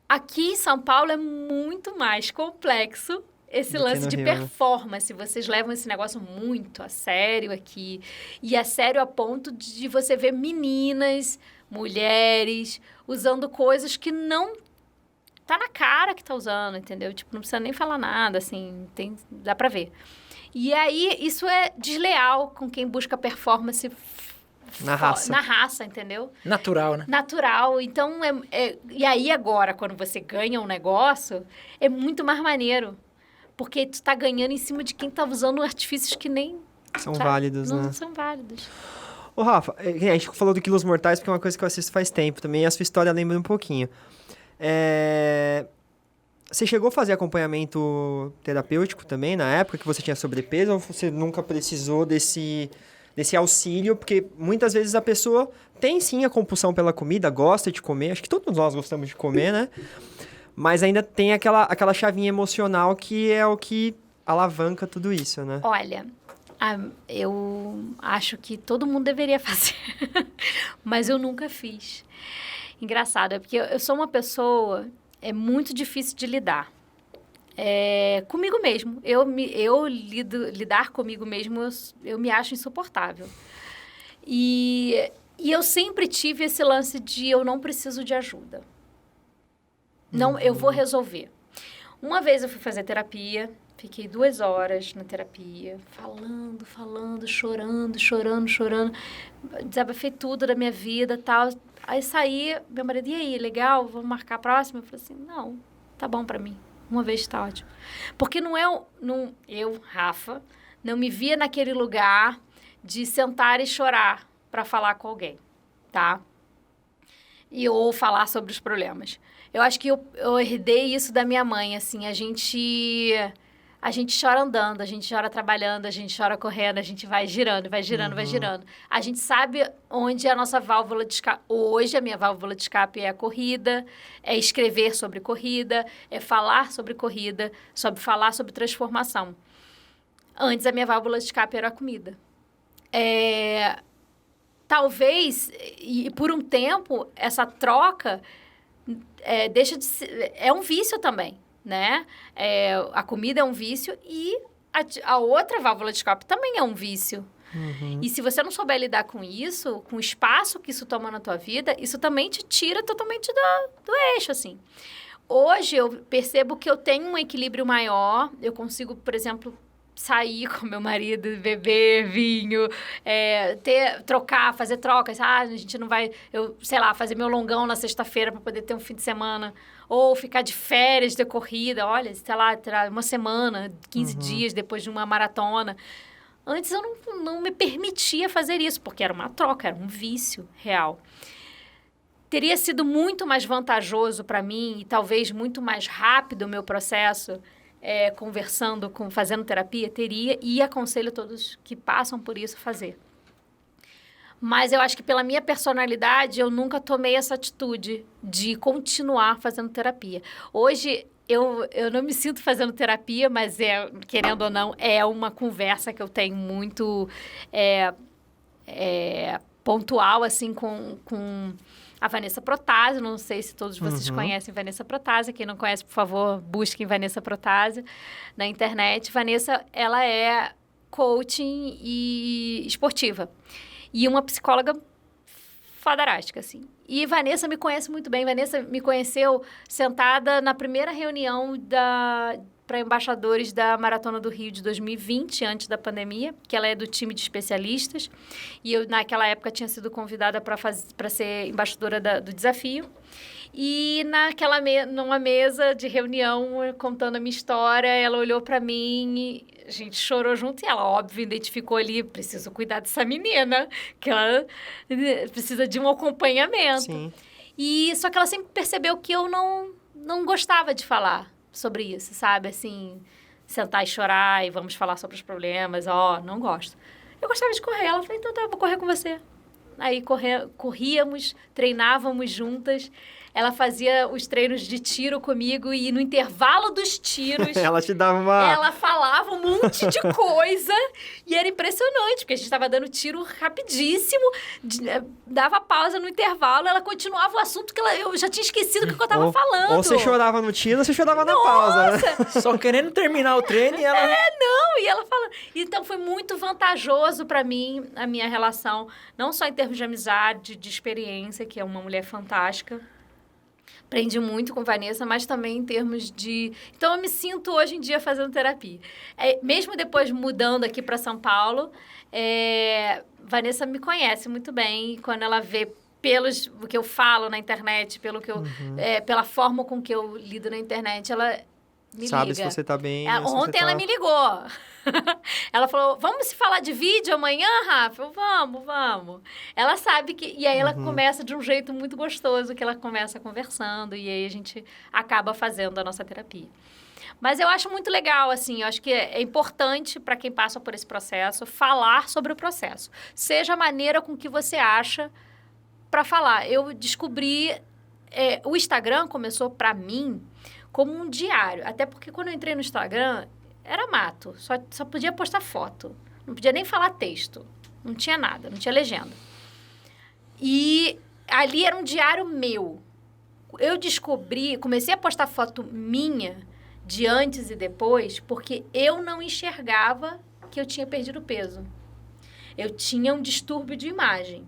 Aqui em São Paulo é muito mais complexo esse lance de performance. Vocês levam esse negócio muito a sério aqui. E a sério a ponto de você ver meninas, mulheres, usando coisas que não... Tá na cara que tá usando, entendeu? Tipo, não precisa nem falar nada, assim, dá pra ver. E aí, isso é desleal com quem busca performance na raça. Na raça, entendeu? Natural, né? Natural. Então, e aí agora, quando você ganha um negócio, é muito mais maneiro. Porque tu tá ganhando em cima de quem tá usando artifícios que nem... São válidos, né? Não são válidos. Ô, Rafa, a gente falou do Quilos Mortais porque é uma coisa que eu assisto faz tempo também. E a sua história lembra um pouquinho. Você chegou a fazer acompanhamento terapêutico também na época que você tinha sobrepeso? Ou você nunca precisou desse auxílio? Porque muitas vezes a pessoa tem sim a compulsão pela comida, gosta de comer. Acho que todos nós gostamos de comer, né? Mas ainda tem aquela chavinha emocional que é o que alavanca tudo isso, né? Olha, eu acho que todo mundo deveria fazer. Mas eu nunca fiz. Engraçado, porque eu sou uma pessoa... É muito difícil de lidar. Comigo mesmo. Lidar comigo mesmo, eu me acho insuportável. E eu sempre tive esse lance de eu não preciso de ajuda. Não, eu vou resolver. Uma vez eu fui fazer terapia, fiquei 2 horas na terapia, falando, chorando. Desabafei tudo da minha vida e tal. Aí saí, meu marido, e aí, legal? Vamos marcar a próxima? Eu falei assim, não, tá bom pra mim. Uma vez tá ótimo. Porque eu, Rafa, não me via naquele lugar de sentar e chorar para falar com alguém, tá? Ou falar sobre os problemas. Eu acho que eu herdei isso da minha mãe, assim, a gente chora andando, a gente chora trabalhando, a gente chora correndo, a gente vai girando, vai girando, vai girando. A gente sabe onde é a nossa válvula de escape. Hoje, a minha válvula de escape é a corrida, é escrever sobre corrida, é falar sobre corrida, falar sobre transformação. Antes, a minha válvula de escape era a comida. Talvez, e por um tempo, essa troca deixa de ser... É um vício também, né? A comida é um vício e a outra válvula de escape também é um vício. E se você não souber lidar com isso, com o espaço que isso toma na tua vida, isso também te tira totalmente do eixo, assim. Hoje, eu percebo que eu tenho um equilíbrio maior, eu consigo, por exemplo... sair com meu marido, beber vinho, trocar, fazer trocas. A gente não vai, fazer meu longão na sexta-feira para poder ter um fim de semana. Ou ficar de férias de corrida, olha, uma semana, 15 dias depois de uma maratona. Antes eu não me permitia fazer isso, porque era uma troca, era um vício real. Teria sido muito mais vantajoso para mim e talvez muito mais rápido o meu processo... fazendo terapia, teria, e aconselho todos que passam por isso a fazer. Mas eu acho que pela minha personalidade, eu nunca tomei essa atitude de continuar fazendo terapia. Hoje, eu não me sinto fazendo terapia, mas, querendo ou não, é uma conversa que eu tenho muito pontual, assim, com a Vanessa Protásio. Não sei se todos vocês conhecem Vanessa Protásio. Quem não conhece, por favor, busquem Vanessa Protásio na internet. Vanessa, ela é coaching e esportiva. E uma psicóloga fodástica, assim. E Vanessa me conhece muito bem. Vanessa me conheceu sentada na primeira reunião para embaixadores da Maratona do Rio de 2020, antes da pandemia, que ela é do time de especialistas. E eu, naquela época, tinha sido convidada para ser embaixadora do desafio. E numa mesa de reunião, contando a minha história, ela olhou para mim e a gente chorou junto. E ela, óbvio, identificou ali, preciso cuidar dessa menina, que ela precisa de um acompanhamento. Sim. Só que ela sempre percebeu que eu não gostava de falar sobre isso, sabe? Assim, sentar e chorar e vamos falar sobre os problemas. Não gosto. Eu gostava de correr. Ela falou, então tá, vou correr com você. Aí corríamos, treinávamos juntas. Ela fazia os treinos de tiro comigo e no intervalo dos tiros... Ela te dava uma... Ela falava um monte de coisa e era impressionante, porque a gente estava dando tiro rapidíssimo, dava pausa no intervalo, ela continuava o assunto que eu já tinha esquecido o que eu estava falando. Ou você chorava no tiro ou você chorava na pausa, né? Só querendo terminar o treino e ela... E ela fala... Então, foi muito vantajoso para mim, a minha relação, não só em termos de amizade, de experiência, que é uma mulher fantástica. Aprendi muito com Vanessa, mas também em termos de... Então, eu me sinto hoje em dia fazendo terapia. Mesmo depois mudando aqui para São Paulo, Vanessa me conhece muito bem. E quando ela vê o que eu falo na internet, pela forma com que eu lido na internet, ela me Sabe liga. se você tá bem. Ontem ela me ligou. Ela falou, vamos se falar de vídeo amanhã, Rafa? Vamos. Ela sabe que... E aí ela começa de um jeito muito gostoso, que ela começa conversando, e aí a gente acaba fazendo a nossa terapia. Mas eu acho muito legal, assim, eu acho que é importante para quem passa por esse processo falar sobre o processo. Seja a maneira com que você acha para falar. Eu descobri... o Instagram começou para mim como um diário. Até porque quando eu entrei no Instagram... Era mato, só podia postar foto. Não podia nem falar texto. Não tinha nada, não tinha legenda. E ali era um diário meu. Eu comecei a postar foto minha de antes e depois, porque eu não enxergava que eu tinha perdido peso. Eu tinha um distúrbio de imagem.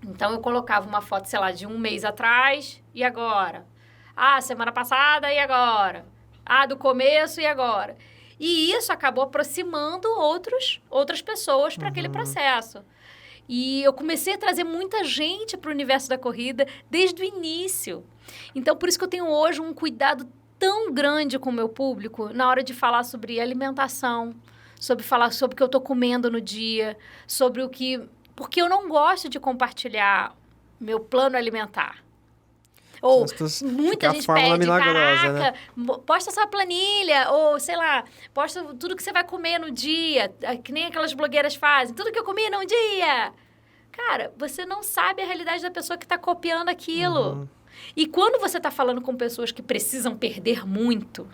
Então, eu colocava uma foto, sei lá, de um mês atrás e agora. Semana passada e agora. Do começo e agora. E isso acabou aproximando outras pessoas para aquele processo. E eu comecei a trazer muita gente para o universo da corrida desde o início. Então, por isso que eu tenho hoje um cuidado tão grande com o meu público na hora de falar sobre alimentação, sobre falar sobre o que eu tô comendo no dia, sobre o que... Porque eu não gosto de compartilhar meu plano alimentar. Ou muita gente pede, caraca, posta sua planilha, ou sei lá, posta tudo que você vai comer no dia, que nem aquelas blogueiras fazem, tudo que eu comi num dia. Cara, você não sabe a realidade da pessoa que está copiando aquilo. E quando você está falando com pessoas que precisam perder muito,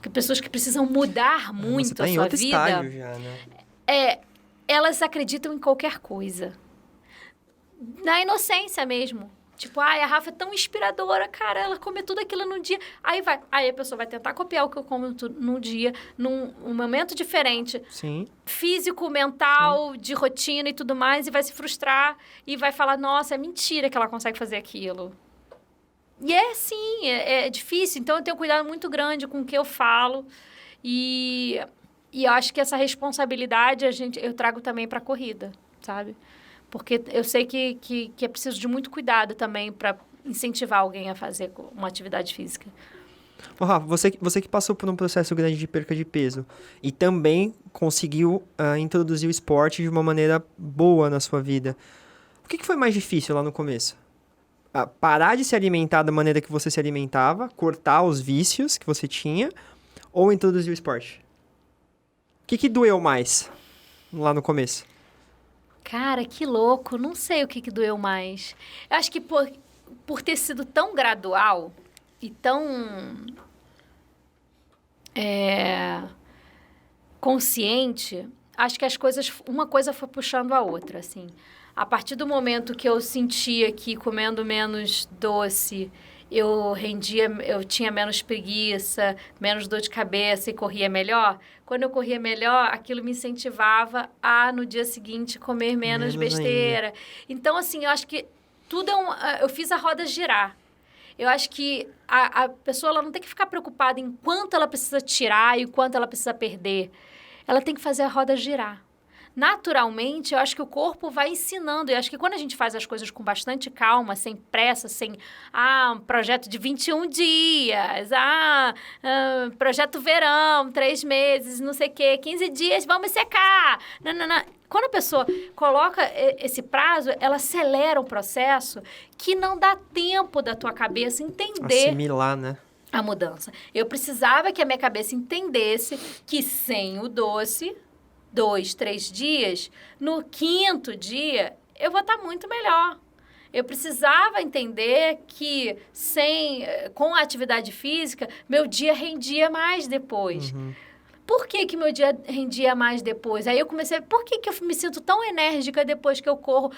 que pessoas que precisam mudar muito a sua vida, já, né? Elas acreditam em qualquer coisa. Na inocência mesmo. Tipo, a Rafa é tão inspiradora, cara, ela come tudo aquilo num dia. Aí a pessoa vai tentar copiar o que eu como num dia, num momento diferente. Sim. Físico, mental, de rotina e tudo mais, e vai se frustrar e vai falar, nossa, é mentira que ela consegue fazer aquilo. E é difícil. Então, eu tenho um cuidado muito grande com o que eu falo. E eu acho que essa responsabilidade eu trago também para a corrida, sabe? Porque eu sei que é preciso de muito cuidado também para incentivar alguém a fazer uma atividade física. Ô, Rafa, você que passou por um processo grande de perca de peso e também conseguiu introduzir o esporte de uma maneira boa na sua vida. O que foi mais difícil lá no começo? Parar de se alimentar da maneira que você se alimentava, cortar os vícios que você tinha, ou introduzir o esporte? O que doeu mais lá no começo? Cara, que louco. Não sei o que doeu mais. Eu acho que por ter sido tão gradual e tão consciente, acho que uma coisa foi puxando a outra, assim. A partir do momento que eu sentia que comendo menos doce, eu tinha menos preguiça, menos dor de cabeça e corria melhor. Quando eu corria melhor, aquilo me incentivava a, no dia seguinte, comer menos besteira. Ainda. Então, assim, eu acho que tudo eu fiz a roda girar. Eu acho que a pessoa ela não tem que ficar preocupada em quanto ela precisa tirar e quanto ela precisa perder. Ela tem que fazer a roda girar. Naturalmente, eu acho que o corpo vai ensinando. Eu acho que quando a gente faz as coisas com bastante calma, sem pressa, sem... um projeto de 21 dias. Projeto verão, 3 meses, não sei o quê. 15 dias, vamos secar. Não. Quando a pessoa coloca esse prazo, ela acelera o processo que não dá tempo da tua cabeça entender... Assimilar, né? A mudança. Eu precisava que a minha cabeça entendesse que sem o doce... 2, 3 dias, no 5º dia, eu vou estar muito melhor. Eu precisava entender que com a atividade física, meu dia rendia mais depois. Por que meu dia rendia mais depois? Aí eu comecei, por que eu me sinto tão enérgica depois que eu corro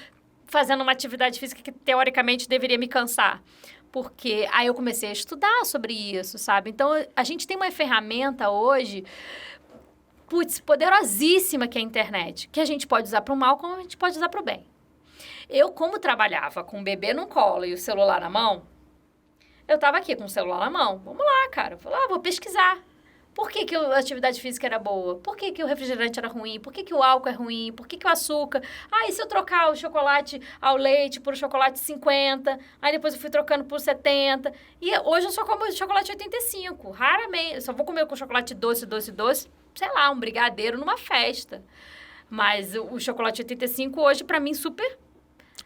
fazendo uma atividade física que teoricamente deveria me cansar? Porque aí eu comecei a estudar sobre isso, sabe? Então, a gente tem uma ferramenta hoje... poderosíssima que é a internet, que a gente pode usar para o mal como a gente pode usar para o bem. Eu, como trabalhava com o bebê no colo e o celular na mão, eu estava aqui com o celular na mão. Vamos lá, cara. Vou pesquisar. Por que a atividade física era boa? Por que o refrigerante era ruim? Por que o álcool é ruim? Por que o açúcar? E se eu trocar o chocolate ao leite por chocolate 50? Aí depois eu fui trocando por 70. E hoje eu só como chocolate 85. Raramente. Eu só vou comer com chocolate doce. Sei lá, um brigadeiro numa festa. Mas o chocolate 85 hoje, pra mim, super...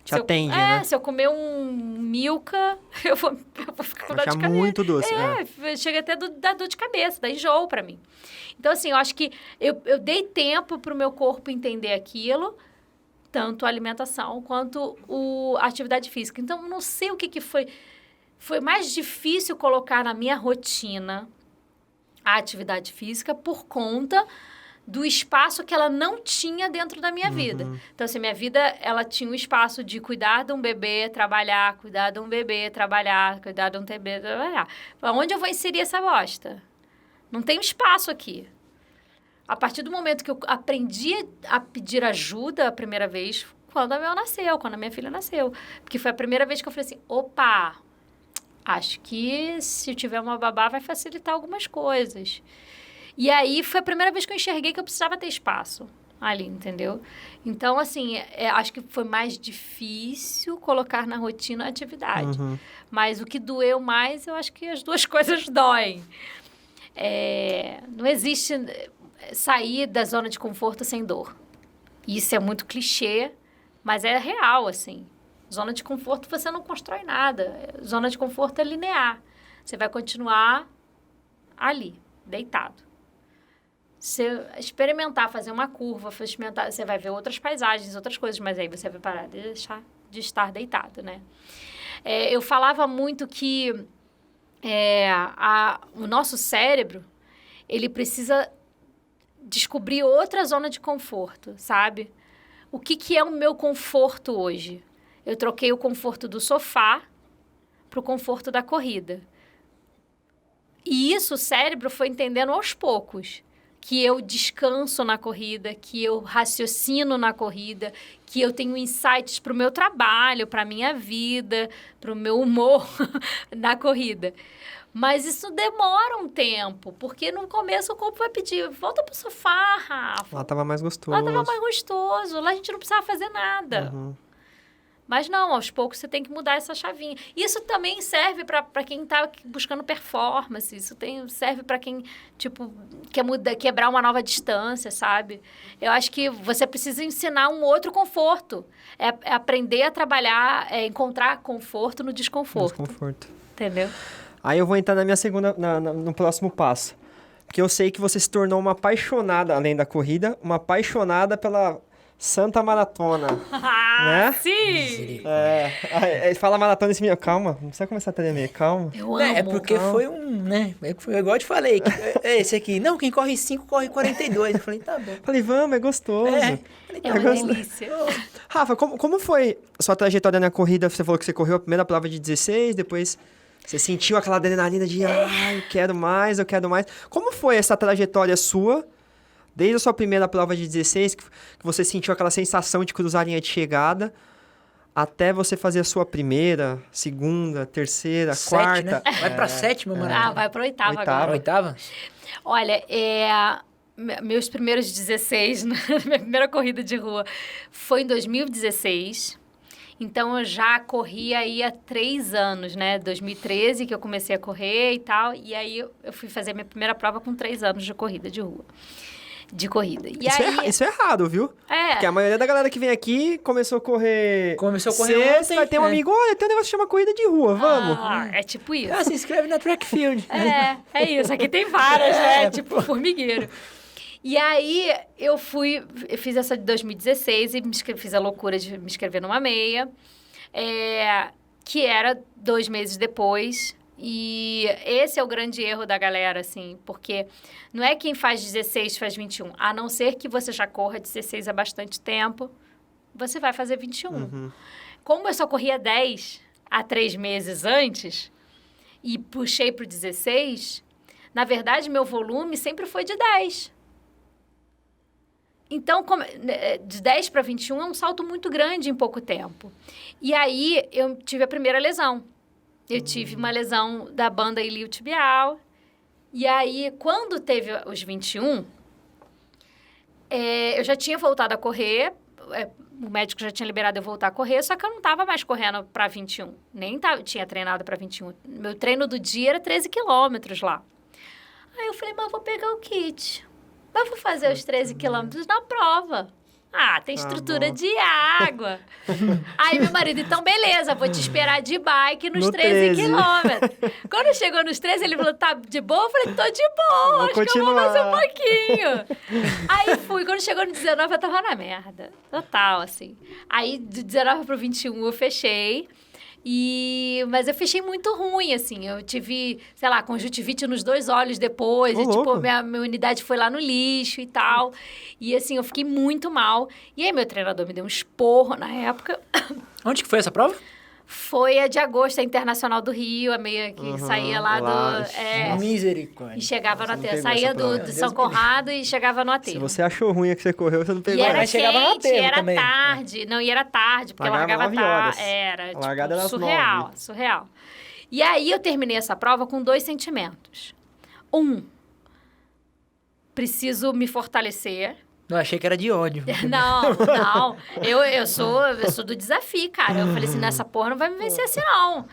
Te atende, né? Se eu comer um Milka, eu vou ficar com dor de cabeça. Muito doce. Chega até dar dor de cabeça, dá enjoo pra mim. Então, assim, eu acho que eu dei tempo pro meu corpo entender aquilo, tanto a alimentação quanto a atividade física. Então, eu não sei o que foi. Foi mais difícil colocar na minha rotina a atividade física por conta do espaço que ela não tinha dentro da minha vida. Então, assim, minha vida, ela tinha um espaço de cuidar de um bebê, trabalhar, cuidar de um bebê, trabalhar, cuidar de um bebê, trabalhar. Onde eu vou inserir essa bosta? Não tem espaço aqui. A partir do momento que eu aprendi a pedir ajuda a primeira vez, quando a minha filha nasceu. Porque foi a primeira vez que eu falei assim, opa, acho que se eu tiver uma babá vai facilitar algumas coisas. E aí, foi a primeira vez que eu enxerguei que eu precisava ter espaço ali, entendeu? Então, assim, acho que foi mais difícil colocar na rotina a atividade. Mas o que doeu mais, eu acho que as duas coisas doem. Não existe... sair da zona de conforto sem dor. Isso é muito clichê, mas é real, assim. Zona de conforto você não constrói nada. Zona de conforto é linear. Você vai continuar ali, deitado. Você experimentar, fazer uma curva, você vai ver outras paisagens, outras coisas, mas aí você vai parar de deixar de estar deitado, né? Eu falava muito que o nosso cérebro, ele precisa descobrir outra zona de conforto, sabe? O que é o meu conforto hoje? Eu troquei o conforto do sofá para o conforto da corrida. E isso o cérebro foi entendendo aos poucos. Que eu descanso na corrida, que eu raciocino na corrida, que eu tenho insights para o meu trabalho, para a minha vida, para o meu humor na corrida. Mas isso demora um tempo, porque no começo o corpo vai pedir, volta pro sofá, Rafa. Lá tava mais gostoso. Lá tava mais gostoso, lá a gente não precisava fazer nada. Uhum. Mas não, aos poucos você tem que mudar essa chavinha. Isso também serve para quem está buscando performance. Isso serve para quem, tipo, quer quebrar uma nova distância, sabe? Eu acho que você precisa ensinar um outro conforto. É aprender a trabalhar, encontrar conforto no desconforto. Desconforto. Entendeu? Aí eu vou entrar na minha segunda, no próximo passo. Porque eu sei que você se tornou uma apaixonada, além da corrida, uma apaixonada pela Santa Maratona. Né? Sim! Fala maratona esse menino. Calma, não precisa começar a tremer, calma. Eu amo. É porque foi né? Foi igual eu te falei. Esse aqui, não, quem corre 5, corre 42. Eu falei, tá bom. Falei, vamos, é gostoso. É uma delícia. Rafa, como foi a sua trajetória na corrida? Você falou que você correu a primeira prova de 16, depois você sentiu aquela adrenalina de, eu quero mais. Como foi essa trajetória sua, desde a sua primeira prova de 16, que você sentiu aquela sensação de cruzar a linha de chegada, até você fazer a sua primeira, segunda, terceira, 7, quarta? né? Vai pra 7, maratona. Vai pro oitava agora. Oitava? Olha, meus primeiros 16, minha primeira corrida de rua foi em 2016. Então, eu já corri aí há 3 anos, né? 2013 que eu comecei a correr e tal. E aí, eu fui fazer minha primeira prova com 3 anos de corrida de rua. E Isso é errado, viu? Porque a maioria da galera que vem aqui começou a correr sexta, ontem. Aí tem um amigo, olha, tem um negócio que chama corrida de rua, vamos. É tipo isso. Se inscreve na Track Field. É isso. Aqui tem várias, né? Tipo formigueiro. E aí, eu fiz essa de 2016 e fiz a loucura de me inscrever numa meia, que era 2 meses depois. E esse é o grande erro da galera, assim, porque não é quem faz 16 faz 21. A não ser que você já corra 16 há bastante tempo, você vai fazer 21. Uhum. Como eu só corria 10 há 3 meses antes e puxei para o 16, na verdade, meu volume sempre foi de 10. Então, de 10 para 21 é um salto muito grande em pouco tempo. E aí, eu tive a primeira lesão. Eu tive uma lesão da banda iliotibial. E aí, quando teve os 21, eu já tinha voltado a correr. O médico já tinha liberado eu voltar a correr, só que eu não estava mais correndo para 21. Nem tinha treinado para 21. Meu treino do dia era 13 quilômetros lá. Aí eu falei, mas eu vou pegar o kit. Mas vou fazer os 13 quilômetros na prova. Tem estrutura de água. Aí meu marido, então beleza, vou te esperar de bike nos 13 quilômetros. Quando chegou nos 13, ele falou, tá de boa? Eu falei, tô de boa, acho que eu vou mais um pouquinho. Aí fui, quando chegou no 19, eu tava na merda. Total, assim. Aí, do 19 pro 21, eu fechei. Mas eu fechei muito ruim, assim. Eu tive, sei lá, conjuntivite nos 2 olhos depois. E, tipo, minha unidade foi lá no lixo e tal. E, assim, eu fiquei muito mal. E aí, meu treinador me deu um esporro na época. Onde que foi essa prova? Foi a de agosto, a Internacional do Rio, a meia que saía lá do... Misericórdia. E chegava no aterro. Saía do São Conrado e chegava no aterro. Se você achou ruim a que você correu, você não pegou. E era Mas chegava no quente, aterro era também. tarde. Não, e era tarde, porque Largava largava 9 horas. tarde. Era, A largada era às surreal. E aí, eu terminei essa prova com 2 sentimentos. Preciso me fortalecer. Não, achei que era de ódio. Não. Eu sou do desafio, cara. Eu falei assim, nessa porra não vai me vencer assim, não.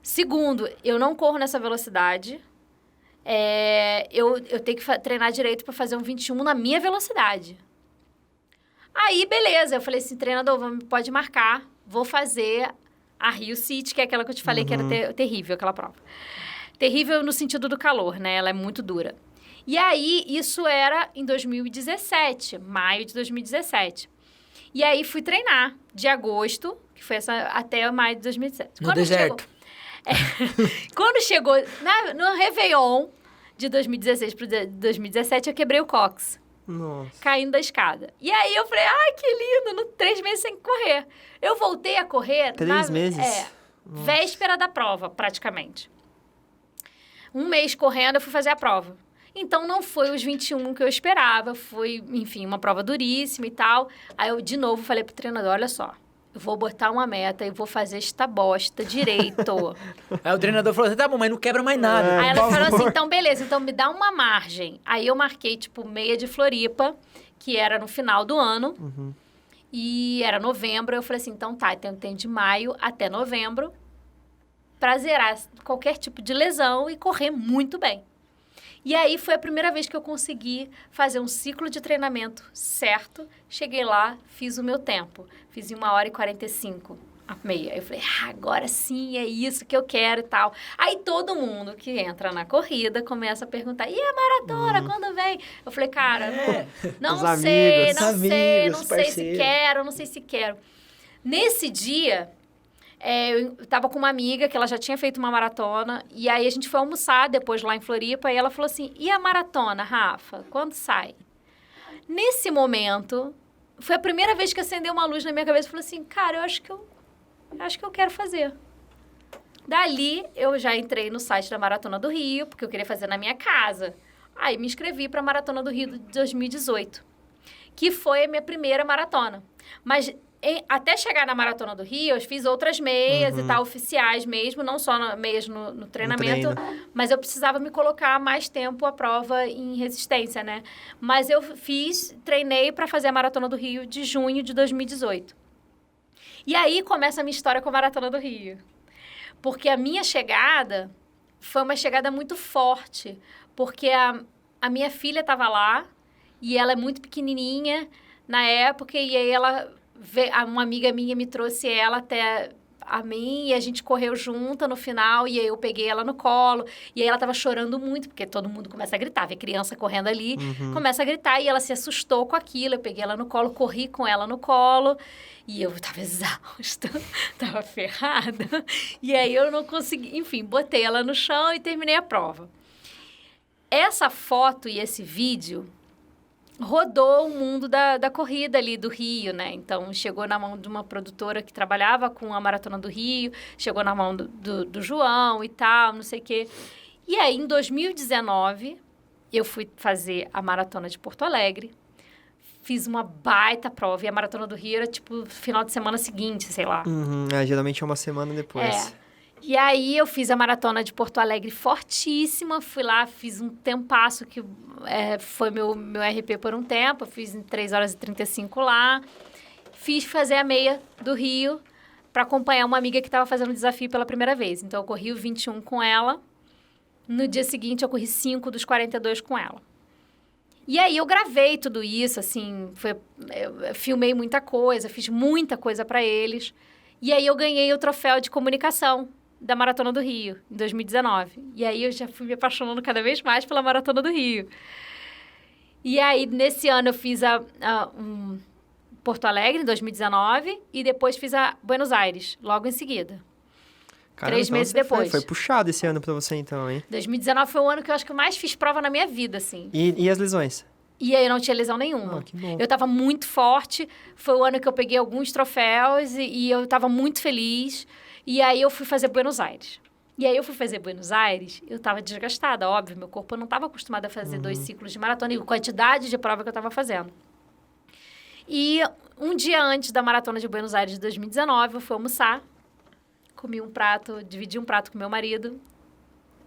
Segundo, eu não corro nessa velocidade. eu tenho que treinar direito para fazer um 21 na minha velocidade. Aí, beleza. Eu falei assim, treinador, pode marcar. Vou fazer a Rio City, que é aquela que eu te falei que era terrível, aquela prova. Terrível no sentido do calor, né? Ela é muito dura. E aí, isso era em 2017, maio de 2017. E aí, fui treinar de agosto, que foi até maio de 2017. No deserto. Quando chegou no Réveillon de 2016 para 2017, eu quebrei o cóccix. Nossa. Caindo da escada. E aí eu falei, ai, que lindo, 3 meses sem correr. Eu voltei a correr... 3 meses? Véspera da prova, praticamente. 1 mês correndo, eu fui fazer a prova. Então, não foi os 21 que eu esperava. Foi, enfim, uma prova duríssima e tal. Aí eu, de novo, falei pro treinador, olha só, eu vou botar uma meta e vou fazer esta bosta direito. Aí o treinador falou assim, tá bom, mas não quebra mais nada. Aí ela falou assim, então beleza, então me dá uma margem. Aí eu marquei, tipo, meia de Floripa, que era no final do ano. E era novembro. Eu falei assim, então tá, então tem de maio até novembro pra zerar qualquer tipo de lesão e correr muito bem. E aí foi a primeira vez que eu consegui fazer um ciclo de treinamento certo. Cheguei lá, fiz o meu tempo. Fiz em 1h45 a meia. Aí eu falei, agora sim, é isso que eu quero e tal. Aí todo mundo que entra na corrida começa a perguntar, e a maratona, quando vem? Eu falei, cara, não sei, não sei se quero, não sei se quero. Nesse dia... eu tava com uma amiga que ela já tinha feito uma maratona, e aí a gente foi almoçar depois lá em Floripa, e ela falou assim, e a maratona, Rafa, quando sai? Nesse momento, foi a primeira vez que acendeu uma luz na minha cabeça, e falei assim, cara, eu acho que eu quero fazer. Dali, eu já entrei no site da Maratona do Rio, porque eu queria fazer na minha casa. Aí me inscrevi para a Maratona do Rio de 2018, que foi a minha primeira maratona. Mas... até chegar na Maratona do Rio, eu fiz outras meias e tal, oficiais mesmo, não só meias no treinamento, mas eu precisava me colocar mais tempo à prova em resistência, né? Mas eu treinei para fazer a Maratona do Rio de junho de 2018. E aí começa a minha história com a Maratona do Rio. Porque a minha chegada foi uma chegada muito forte, porque a minha filha estava lá, e ela é muito pequenininha na época, e aí uma amiga minha me trouxe ela até a mim, e a gente correu junto no final, e aí eu peguei ela no colo, e aí ela tava chorando muito, porque todo mundo começa a gritar, vê criança correndo ali, começa a gritar, e ela se assustou com aquilo, eu peguei ela no colo, corri com ela no colo, e eu tava exausta, tava ferrada, e aí eu não consegui, enfim, botei ela no chão e terminei a prova. Essa foto e esse vídeo rodou o mundo da corrida ali do Rio, né? Então, chegou na mão de uma produtora que trabalhava com a Maratona do Rio, chegou na mão do João e tal, não sei o quê. E aí, em 2019, eu fui fazer a Maratona de Porto Alegre, fiz uma baita prova, e a Maratona do Rio era, tipo, final de semana seguinte, sei lá. Geralmente é uma semana depois. E aí, eu fiz a Maratona de Porto Alegre fortíssima, fui lá, fiz um tempasso que foi meu RP por um tempo, eu fiz em 3h35 lá. Fiz fazer a meia do Rio para acompanhar uma amiga que estava fazendo o desafio pela primeira vez. Então, eu corri o 21 com ela. No dia seguinte, eu corri 5 dos 42 com ela. E aí, eu gravei tudo isso, assim, eu filmei muita coisa, fiz muita coisa para eles. E aí, eu ganhei o troféu de comunicação da Maratona do Rio, em 2019. E aí, eu já fui me apaixonando cada vez mais pela Maratona do Rio. E aí, nesse ano, eu fiz Porto Alegre, em 2019, e depois fiz a Buenos Aires, logo em seguida. Caramba, 3 meses depois. Foi puxado esse ano pra você, então, hein? 2019 foi o ano que eu acho que eu mais fiz prova na minha vida, assim. E as lesões? E aí, eu não tinha lesão nenhuma. Que bom. Eu tava muito forte, foi o ano que eu peguei alguns troféus, e eu tava muito feliz. E aí, eu fui fazer Buenos Aires. E aí, eu fui fazer Buenos Aires, eu tava desgastada, óbvio. Meu corpo não tava acostumado a fazer 2 ciclos de maratona, e a quantidade de prova que eu tava fazendo. E um dia antes da Maratona de Buenos Aires de 2019, eu fui almoçar, comi um prato, dividi um prato com meu marido.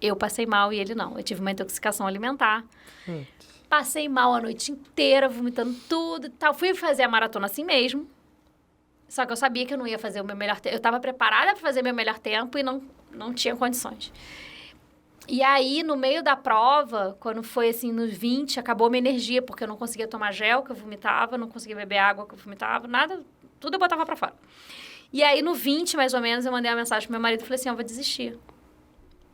Eu passei mal e ele não. Eu tive uma intoxicação alimentar. Passei mal a noite inteira, vomitando tudo e tal. Fui fazer a maratona assim mesmo. Só que eu sabia que eu não ia fazer o meu melhor tempo. Eu estava preparada para fazer meu melhor tempo e não tinha condições. E aí, no meio da prova, quando foi assim, nos 20, acabou minha energia, porque eu não conseguia tomar gel, que eu vomitava, não conseguia beber água, que eu vomitava, nada, tudo eu botava pra fora. E aí, no 20, mais ou menos, eu mandei uma mensagem pro meu marido e falei assim, eu vou desistir.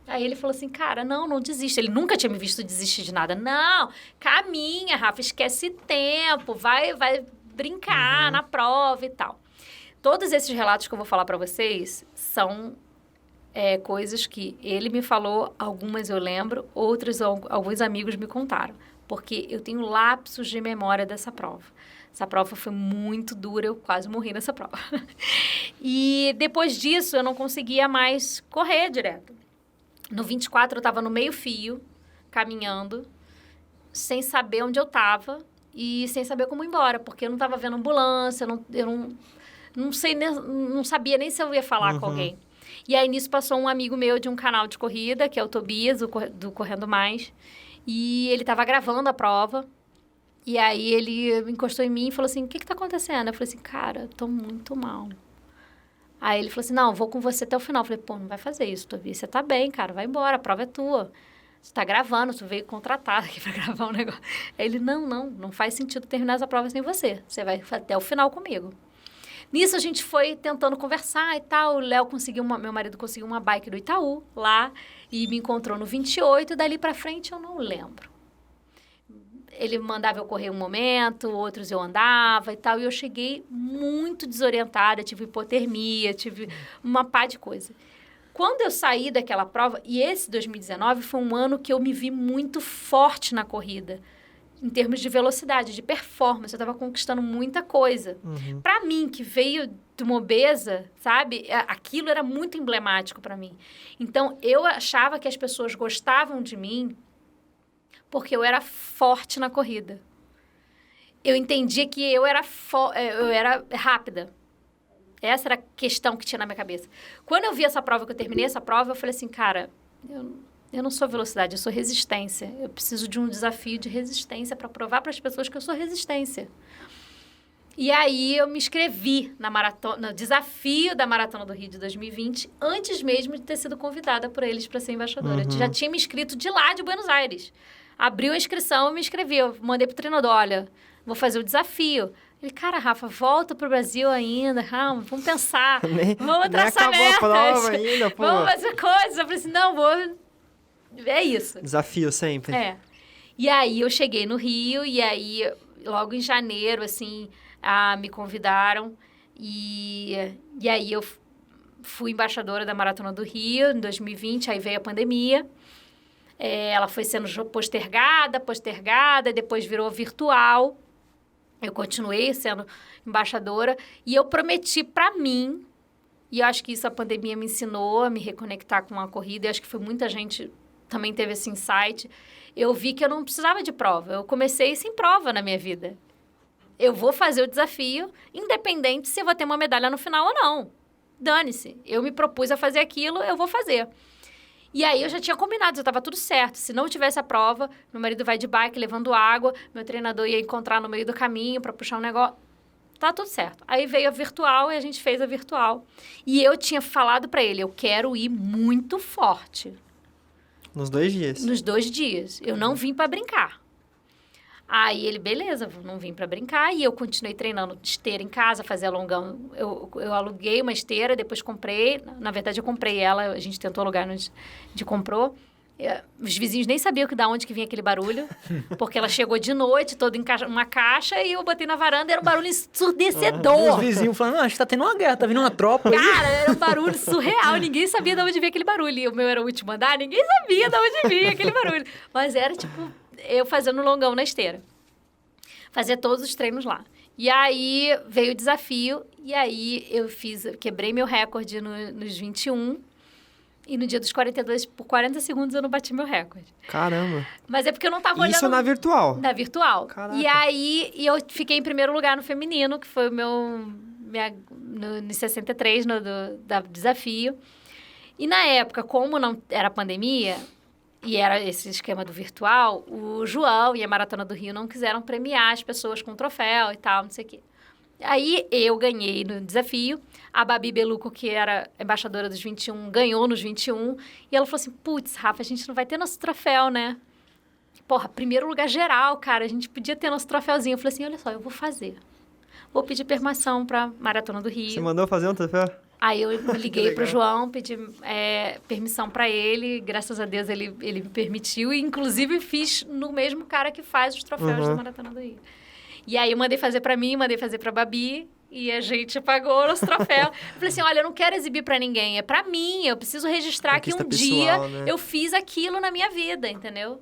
Aí ele falou assim, cara, não desiste. Ele nunca tinha me visto desistir de nada. Não, caminha, Rafa, esquece tempo, vai brincar na prova e tal. Todos esses relatos que eu vou falar pra vocês são coisas que ele me falou, algumas eu lembro, outras alguns amigos me contaram. Porque eu tenho lapsos de memória dessa prova. Essa prova foi muito dura, eu quase morri nessa prova. E depois disso, eu não conseguia mais correr direto. No 24, eu estava no meio-fio, caminhando, sem saber onde eu estava e sem saber como ir embora, porque eu não estava vendo ambulância, eu não sabia nem se eu ia falar com alguém. E aí, nisso, passou um amigo meu de um canal de corrida, que é o Tobias, do Correndo Mais, e ele estava gravando a prova. E aí, ele encostou em mim e falou assim, o que está acontecendo? Eu falei assim, cara, estou muito mal. Aí ele falou assim, não, vou com você até o final. Eu falei, pô, não vai fazer isso, Tobias, você tá bem, cara, vai embora, a prova é tua. Você tá gravando, você veio contratado aqui pra gravar um negócio. Aí ele, não faz sentido terminar essa prova sem você. Você vai até o final comigo. Nisso, a gente foi tentando conversar e tal. O Léo meu marido conseguiu uma bike do Itaú lá e me encontrou no 28. Dali pra frente, eu não lembro. Ele mandava eu correr um momento, outros eu andava e tal. E eu cheguei muito desorientada, tive hipotermia, tive uma pá de coisa. Quando eu saí daquela prova, e esse 2019 foi um ano que eu me vi muito forte na corrida. Em termos de velocidade, de performance, eu estava conquistando muita coisa. Para mim, que veio de uma obesa, sabe? Aquilo era muito emblemático para mim. Então, eu achava que as pessoas gostavam de mim porque eu era forte na corrida. Eu entendia que eu era rápida. Essa era a questão que tinha na minha cabeça. Quando eu vi essa prova, que eu terminei essa prova, eu falei assim, cara, eu não sou velocidade, eu sou resistência. Eu preciso de um desafio de resistência para provar para as pessoas que eu sou resistência. E aí eu me inscrevi no desafio da Maratona do Rio de 2020, antes mesmo de ter sido convidada por eles para ser embaixadora. Eu já tinha me inscrito de lá, de Buenos Aires. Abriu a inscrição, eu me inscrevi. Eu mandei pro treinador, olha, vou fazer o desafio. Ele, cara, Rafa, volta pro Brasil ainda, calma, vamos pensar. Vamos traçar metas. Acabou a prova ainda, pô. Vamos fazer coisas. Eu falei assim, não, vou... É isso. Desafio sempre. E aí, eu cheguei no Rio, e aí, logo em janeiro, assim, me convidaram. E aí, eu fui embaixadora da Maratona do Rio, em 2020, aí veio a pandemia. Ela foi sendo postergada, depois virou virtual. Eu continuei sendo embaixadora. E eu prometi para mim, e eu acho que isso a pandemia me ensinou a me reconectar com a corrida, e acho que foi muita gente também teve esse insight. Eu vi que eu não precisava de prova. Eu comecei sem prova na minha vida. Eu vou fazer o desafio, independente se eu vou ter uma medalha no final ou não. Dane-se. Eu me propus a fazer aquilo, eu vou fazer. E aí, eu já tinha combinado, já estava tudo certo. Se não tivesse a prova, meu marido vai de bike levando água, meu treinador ia encontrar no meio do caminho para puxar um negócio. Tá tudo certo. Aí veio a virtual e a gente fez a virtual. E eu tinha falado para ele, eu quero ir muito forte. Nos 2 dias? Nos 2 dias. Eu não vim para brincar. Aí ele, beleza, não vim para brincar. E eu continuei treinando esteira em casa, fazia longão. Eu aluguei uma esteira, depois comprei. Na verdade, eu comprei ela, a gente tentou alugar, a gente comprou. Os vizinhos nem sabiam de onde que vinha aquele barulho, porque ela chegou de noite, toda em uma caixa, e eu botei na varanda, era um barulho ensurdecedor. Os vizinhos falando, acho que tá tendo uma guerra, tá vindo uma tropa aí. Cara, era um barulho surreal, ninguém sabia de onde vinha aquele barulho. E o meu era o último andar, ninguém sabia de onde vinha aquele barulho. Mas era, tipo, eu fazendo longão na esteira. Fazia todos os treinos lá. E aí, veio o desafio, e aí eu quebrei meu recorde nos 21, e no dia dos 42, por 40 segundos, eu não bati meu recorde. Caramba. Mas é porque eu não tava olhando... Isso na virtual? Na virtual. Caraca. E aí, eu fiquei em primeiro lugar no feminino, que foi o no 63, da desafio. E na época, como não era pandemia, e era esse esquema do virtual, o João e a Maratona do Rio não quiseram premiar as pessoas com troféu e tal, não sei o quê. Aí eu ganhei no desafio. A Babi Beluco, que era embaixadora dos 21, ganhou nos 21. E ela falou assim, putz, Rafa, a gente não vai ter nosso troféu, né? Porra, primeiro lugar geral, cara. A gente podia ter nosso troféuzinho. Eu falei assim, olha só, eu vou fazer. Vou pedir permissão pra Maratona do Rio. Você mandou fazer um troféu? Aí eu liguei pro João, pedi permissão pra ele. Graças a Deus ele me permitiu. E, inclusive, fiz no mesmo cara que faz os troféus da Maratona do Rio. E aí eu mandei fazer pra mim, mandei fazer pra Babi. E a gente pagou os troféus. Eu falei assim, olha, eu não quero exibir pra ninguém. É pra mim. Eu preciso registrar que um dia eu fiz aquilo na minha vida, entendeu?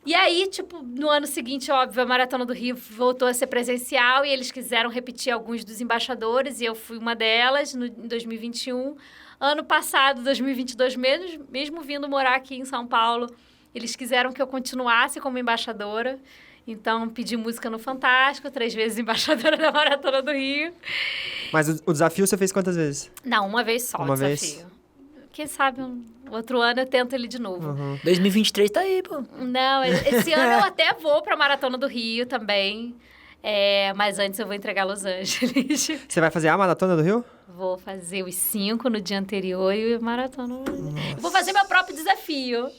E aí, tipo, no ano seguinte, óbvio, a Maratona do Rio voltou a ser presencial e eles quiseram repetir alguns dos embaixadores e eu fui uma delas em 2021. Ano passado, 2022, mesmo vindo morar aqui em São Paulo, eles quiseram que eu continuasse como embaixadora. Então, pedi música no Fantástico, 3 vezes embaixadora da Maratona do Rio. Mas o desafio você fez quantas vezes? Não, uma vez só o desafio. Quem sabe outro ano eu tento ele de novo. 2023 tá aí, pô. Não, esse ano eu até vou pra Maratona do Rio também. Mas antes eu vou entregar Los Angeles. Você vai fazer a Maratona do Rio? Vou fazer os 5 no dia anterior e a Maratona. Vou fazer meu próprio desafio.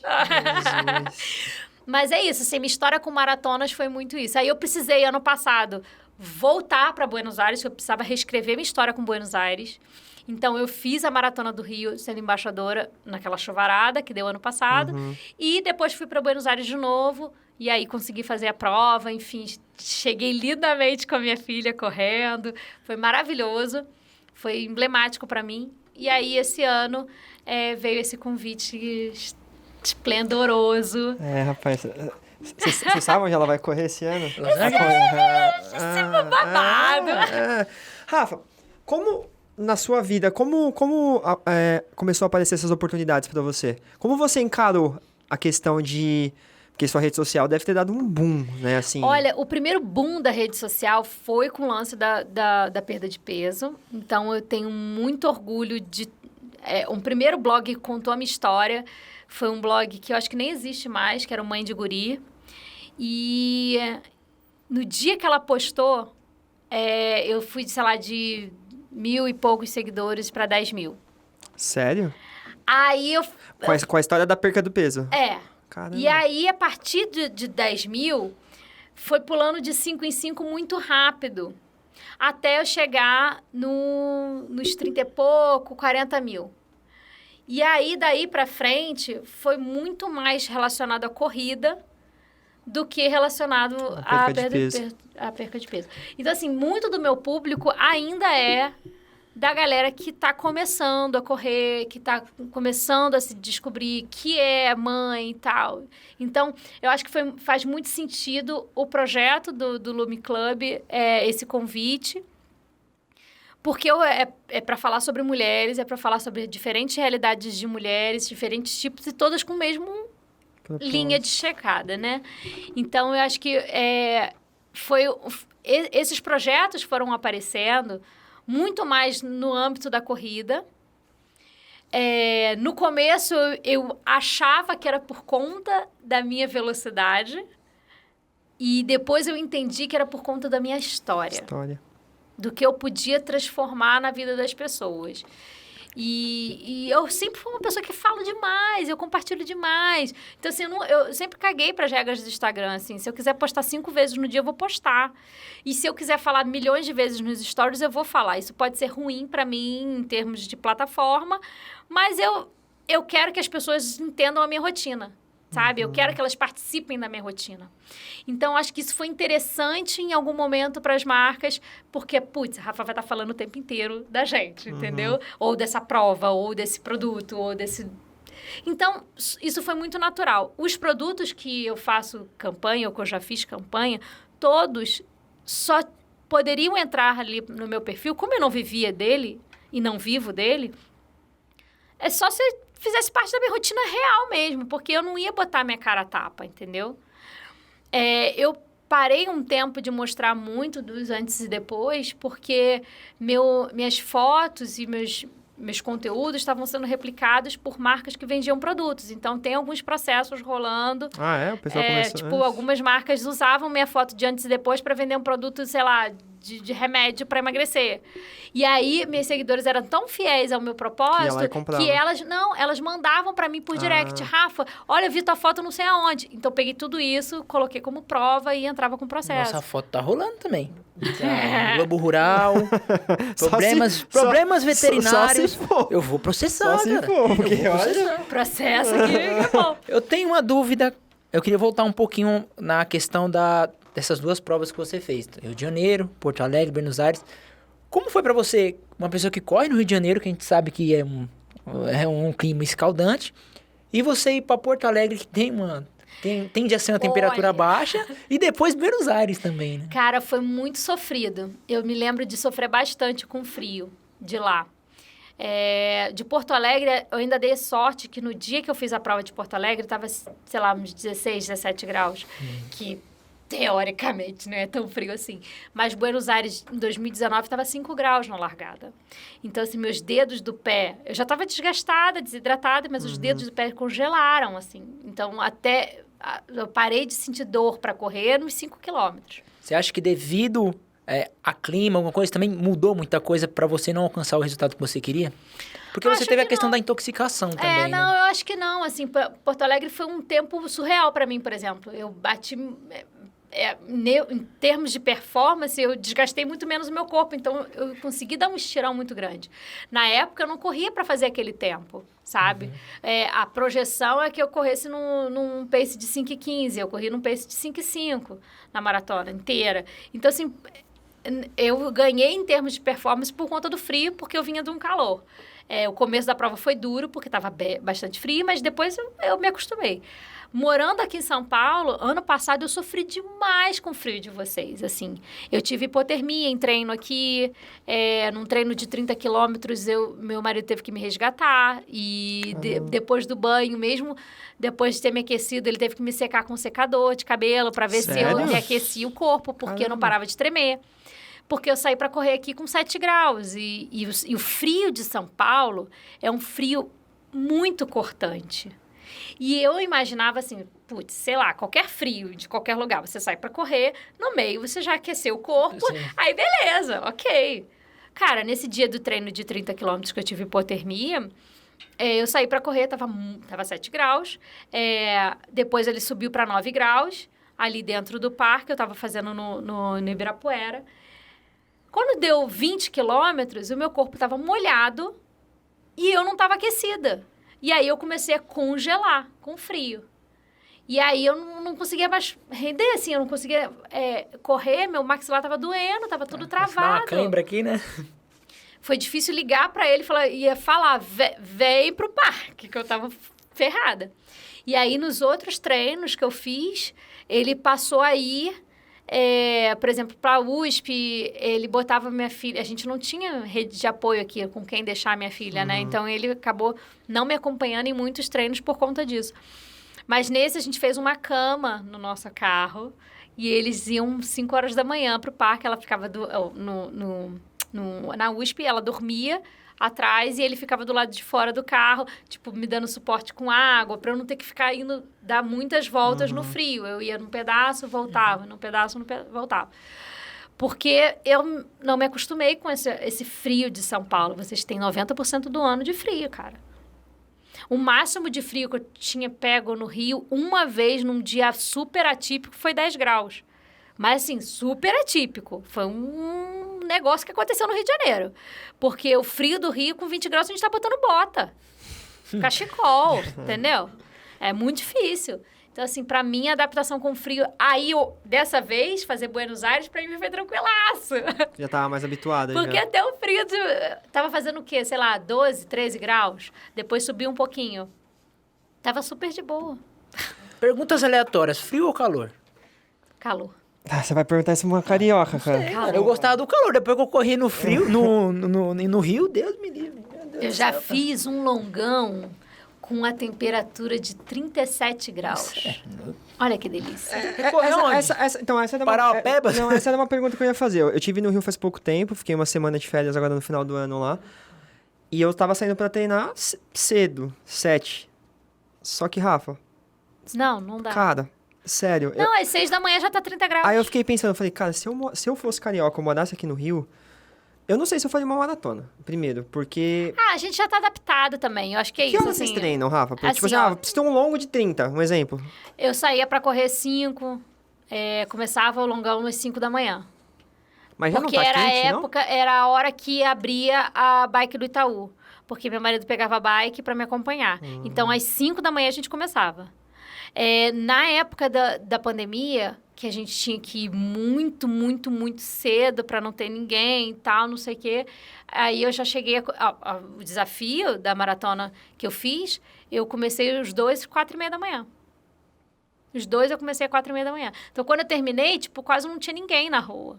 Mas é isso, assim, minha história com maratonas foi muito isso. Aí eu precisei, ano passado, voltar para Buenos Aires, porque eu precisava reescrever minha história com Buenos Aires. Então, eu fiz a Maratona do Rio sendo embaixadora naquela chuvarada que deu ano passado. E depois fui para Buenos Aires de novo. E aí, consegui fazer a prova. Enfim, cheguei lindamente com a minha filha correndo. Foi maravilhoso. Foi emblemático para mim. E aí, esse ano, veio esse convite esplendoroso. Rapaz... Você sabe onde ela vai correr esse ano? Babado! Rafa, como... Na sua vida, como começou a aparecer essas oportunidades para você? Como você encarou a questão de... Porque sua rede social deve ter dado um boom, né? Assim... Olha, o primeiro boom da rede social foi com o lance da perda de peso. Então, eu tenho muito orgulho de... um primeiro blog que contou a minha história foi um blog que eu acho que nem existe mais, que era o Mãe de Guri. E no dia que ela postou, eu fui, sei lá, de 1.000 e poucos seguidores para 10 mil. Sério? Aí eu... Com a história da perca do peso? Caramba. E aí, a partir de 10 mil, foi pulando de 5 em 5 muito rápido. Até eu chegar nos 30 e pouco, 40 mil. E aí, daí para frente, foi muito mais relacionado à corrida do que relacionado à perca de peso. Então, assim, muito do meu público ainda é da galera que está começando a correr, que está começando a se descobrir, que é mãe e tal. Então, eu acho que faz muito sentido o projeto do Lume Club, esse convite, porque é para falar sobre mulheres, é para falar sobre diferentes realidades de mulheres, diferentes tipos, e todas com o mesmo linha de checada, né? Então, eu acho que esses projetos foram aparecendo muito mais no âmbito da corrida. No começo, eu achava que era por conta da minha velocidade. E depois eu entendi que era por conta da minha história. Do que eu podia transformar na vida das pessoas. E eu sempre fui uma pessoa que falo demais, eu compartilho demais. Então, assim, eu sempre caguei para as regras do Instagram, assim. Se eu quiser postar 5 vezes no dia, eu vou postar. E se eu quiser falar milhões de vezes nos stories, eu vou falar. Isso pode ser ruim para mim, em termos de plataforma, mas eu quero que as pessoas entendam a minha rotina, sabe? Eu quero que elas participem da minha rotina. Então, acho que isso foi interessante em algum momento para as marcas, porque, putz, a Rafa vai estar falando o tempo inteiro da gente, entendeu? Ou dessa prova, ou desse produto, ou desse... Então, isso foi muito natural. Os produtos que eu faço campanha, ou que eu já fiz campanha, todos só poderiam entrar ali no meu perfil. Como eu não vivia dele e não vivo dele, é só se fizesse parte da minha rotina real mesmo, porque eu não ia botar minha cara a tapa, entendeu? Eu parei um tempo de mostrar muito dos antes e depois, porque minhas fotos e meus conteúdos estavam sendo replicados por marcas que vendiam produtos. Então, tem alguns processos rolando. Ah, é? O pessoal começou... Tipo, algumas marcas usavam minha foto de antes e depois para vender um produto, sei lá, de remédio para emagrecer. E aí, minhas seguidores eram tão fiéis ao meu propósito que elas mandavam para mim por direct. Rafa, olha, eu vi tua foto não sei aonde. Então, eu peguei tudo isso, coloquei como prova e entrava com o processo. Nossa, a foto tá rolando também. Globo Rural, problemas veterinários. Eu vou processar, só se for, porque olha... Processo aqui é bom. Eu tenho uma dúvida. Eu queria voltar um pouquinho na questão dessas duas provas que você fez. Rio de Janeiro, Porto Alegre, Buenos Aires. Como foi pra você, uma pessoa que corre no Rio de Janeiro, que a gente sabe que é um clima escaldante, e você ir pra Porto Alegre, que tende a ser uma temperatura baixa, e depois Buenos Aires também, né? Cara, foi muito sofrido. Eu me lembro de sofrer bastante com frio de lá. De Porto Alegre, eu ainda dei sorte que no dia que eu fiz a prova de Porto Alegre, estava, sei lá, uns 16, 17 graus, que teoricamente não é tão frio assim. Mas Buenos Aires, em 2019, estava 5 graus na largada. Então, assim, meus dedos do pé... Eu já estava desgastada, desidratada, mas os dedos do pé congelaram, assim. Então, até... Eu parei de sentir dor para correr nos 5 quilômetros. Você acha que devido a clima, alguma coisa, também mudou muita coisa para você não alcançar o resultado que você queria? Porque você teve a questão da intoxicação também, não, né? eu acho que não. Assim, Porto Alegre foi um tempo surreal para mim, por exemplo. Eu bati... em termos de performance, eu desgastei muito menos o meu corpo. Então, eu consegui dar um estirão muito grande. Na época, eu não corria para fazer aquele tempo, sabe? A projeção é que eu corresse num pace de 5,15. Eu corri num pace de 5,5 na maratona inteira. Então, assim, eu ganhei em termos de performance por conta do frio, porque eu vinha de um calor. O começo da prova foi duro, porque estava bastante frio, mas depois eu me acostumei. Morando aqui em São Paulo, ano passado eu sofri demais com o frio de vocês, assim. Eu tive hipotermia em treino aqui, num treino de 30 quilômetros, meu marido teve que me resgatar. E depois do banho, mesmo depois de ter me aquecido, ele teve que me secar com um secador de cabelo para ver se eu me aquecia o corpo, porque eu não parava de tremer. Porque eu saí para correr aqui com 7 graus. E o frio de São Paulo é um frio muito cortante. E eu imaginava assim, putz, sei lá, qualquer frio de qualquer lugar, você sai pra correr, no meio você já aqueceu o corpo, aí beleza, ok. Cara, nesse dia do treino de 30 quilômetros que eu tive hipotermia, eu saí pra correr, tava 7 graus, depois ele subiu pra 9 graus, ali dentro do parque, eu tava fazendo no Ibirapuera. Quando deu 20 quilômetros, o meu corpo tava molhado e eu não tava aquecida. E aí eu comecei a congelar com frio. E aí eu não conseguia mais render, assim, eu não conseguia correr, meu maxilar tava doendo, tava tudo travado. Dá uma cãibra aqui, né? Foi difícil ligar pra ele, ia falar, vem pro parque, que eu tava ferrada. E aí nos outros treinos que eu fiz, ele passou a ir... por exemplo, para a USP, ele botava minha filha... A gente não tinha rede de apoio aqui com quem deixar minha filha, né? Então, ele acabou não me acompanhando em muitos treinos por conta disso. Mas nesse, a gente fez uma cama no nosso carro e eles iam 5 horas da manhã para o parque. Ela ficava na USP, ela dormia atrás e ele ficava do lado de fora do carro, tipo, me dando suporte com água, para eu não ter que ficar indo dar muitas voltas no frio. Eu ia num pedaço, voltava, num pedaço, voltava. Porque eu não me acostumei com esse frio de São Paulo. Vocês têm 90% do ano de frio, cara. O máximo de frio que eu tinha pego no Rio, uma vez, num dia super atípico, foi 10 graus. Mas, assim, super atípico. Foi um negócio que aconteceu no Rio de Janeiro. Porque o frio do Rio, com 20 graus, a gente tá botando bota. Cachecol, entendeu? É muito difícil. Então, assim, pra mim, a adaptação com frio... Aí, dessa vez, fazer Buenos Aires, pra mim, foi tranquilaço. Já tava mais habituada. Porque já. até o frio... Tava fazendo o quê? Sei lá, 12, 13 graus. Depois subiu um pouquinho. Tava super de boa. Perguntas aleatórias. Frio ou calor? Calor. Ah, você vai perguntar isso pra uma carioca, cara. Eu gostava do calor. Depois que eu corri no frio, no Rio, Deus me livre. Eu já fiz um longão com a temperatura de 37 graus. Olha que delícia. Então, essa era Parauapebas? Não, essa era uma pergunta que eu ia fazer. Eu tive no Rio faz pouco tempo, fiquei uma semana de férias agora no final do ano lá. E eu tava saindo pra treinar cedo, 7. Só que, Rafa, Não dá. cara, sério. Não, às 6 da manhã já tá 30 graus. Aí eu fiquei pensando, eu falei, cara, se eu fosse carioca, eu morasse aqui no Rio, eu não sei se eu faria uma maratona, primeiro, porque... A gente já tá adaptado também. Eu acho que é Que isso, horas vocês assim. treinam, Rafa? Porque, tipo assim, assim, ó. preciso ter um longo de 30, um exemplo. Eu saía pra correr 5, começava o longão às 5 da manhã. Mas já Porque não tá era a quente, época, era a hora que abria a bike do Itaú. Porque meu marido pegava a bike pra me acompanhar. Então, às 5 da manhã a gente começava. Na época da pandemia, que a gente tinha que ir muito, muito, muito cedo pra não ter ninguém e tal, não sei o quê. Aí eu já cheguei o desafio da maratona que eu fiz, eu comecei os 2 às 4h30 da manhã. Os 2 eu comecei às 4h30 da manhã. Então, quando eu terminei, tipo, quase não tinha ninguém na rua.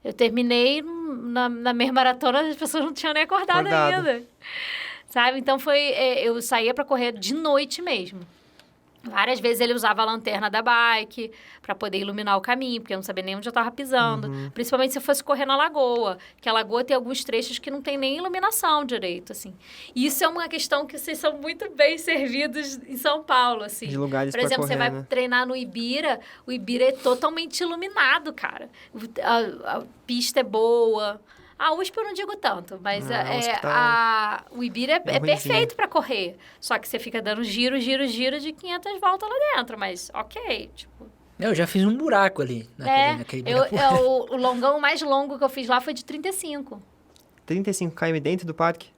Eu terminei na meia maratona, as pessoas não tinham nem acordado ainda. Sabe? Então, eu saía para correr de noite mesmo. Várias vezes ele usava a lanterna da bike para poder iluminar o caminho, porque eu não sabia nem onde eu estava pisando. Principalmente se eu fosse correr na lagoa, que a lagoa tem alguns trechos que não tem nem iluminação direito, assim. E isso é uma questão que vocês são muito bem servidos em São Paulo, assim. De lugares Por pra exemplo, correr, você vai né? treinar no Ibira, o Ibira é totalmente iluminado, cara. A pista é boa. A USP eu não digo tanto, mas o Ibira é perfeito para correr. Só que você fica dando giro de 500 voltas lá dentro, mas ok, tipo... Eu já fiz um buraco ali naquele Ibirapuera. O longão mais longo que eu fiz lá foi de 35. 35 km dentro do parque?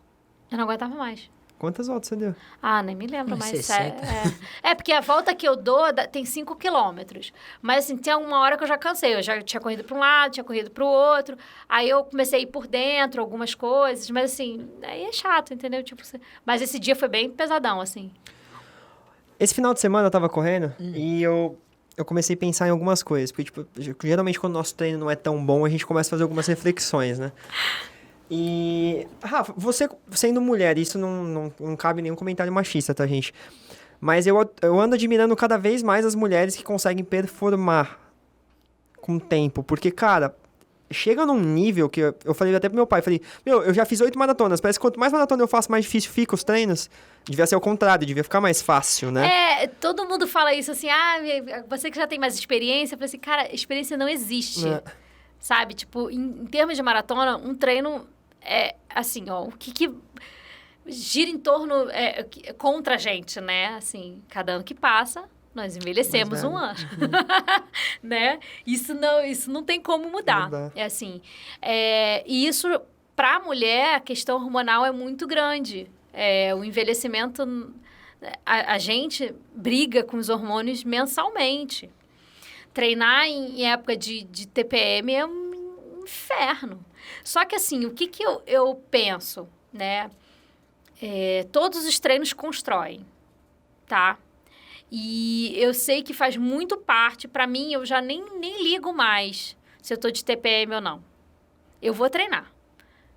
Eu não aguentava mais. Quantas voltas você deu? Nem me lembro mais. 60. Porque a volta que eu dou tem 5 quilômetros. Mas, assim, tem uma hora que eu já cansei. Eu já tinha corrido para um lado, tinha corrido para o outro. Aí eu comecei a ir por dentro, algumas coisas. Mas, assim, aí é chato, entendeu? Tipo, mas esse dia foi bem pesadão, assim. Esse final de semana eu tava correndo e eu comecei a pensar em algumas coisas. Porque, tipo, geralmente quando o nosso treino não é tão bom, a gente começa a fazer algumas reflexões, né? E, Rafa, você sendo mulher, isso não cabe nenhum comentário machista, tá, gente? Mas eu ando admirando cada vez mais as mulheres que conseguem performar com o tempo. Porque, cara, chega num nível que eu falei até pro meu pai, falei, eu já fiz 8 maratonas, parece que quanto mais maratona eu faço, mais difícil fica os treinos. Devia ser o contrário, devia ficar mais fácil, né? Todo mundo fala isso assim, você que já tem mais experiência, eu falei assim, cara, experiência não existe. Sabe? Tipo, em termos de maratona, um treino é assim, ó, o que gira em torno contra a gente, né? Assim, cada ano que passa, nós envelhecemos um ano, né? Isso não tem como mudar. É assim, e isso, para a mulher, a questão hormonal é muito grande. O envelhecimento, a gente briga com os hormônios mensalmente. Treinar em época de TPM é um inferno. Só que, assim, o que eu penso, né? Todos os treinos constroem, tá? E eu sei que faz muito parte, pra mim, eu já nem ligo mais se eu tô de TPM ou não. Eu vou treinar.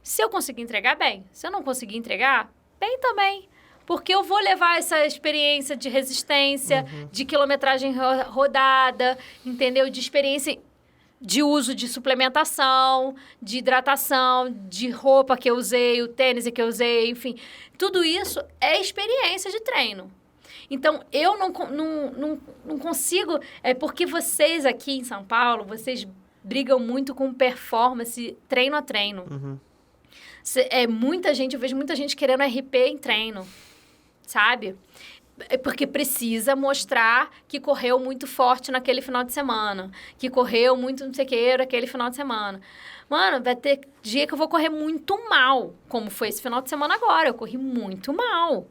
Se eu conseguir entregar, bem. Se eu não conseguir entregar, bem também. Porque eu vou levar essa experiência de resistência, de quilometragem rodada, entendeu? De experiência de uso de suplementação, de hidratação, de roupa que eu usei, o tênis que eu usei, enfim. Tudo isso é experiência de treino. Então, eu não consigo... porque vocês aqui em São Paulo, vocês brigam muito com performance treino a treino. Muita gente, eu vejo muita gente querendo RP em treino, sabe? Porque precisa mostrar que correu muito forte naquele final de semana, que correu muito não sei o que naquele final de semana. Mano, vai ter dia que eu vou correr muito mal, como foi esse final de semana agora. Eu corri muito mal.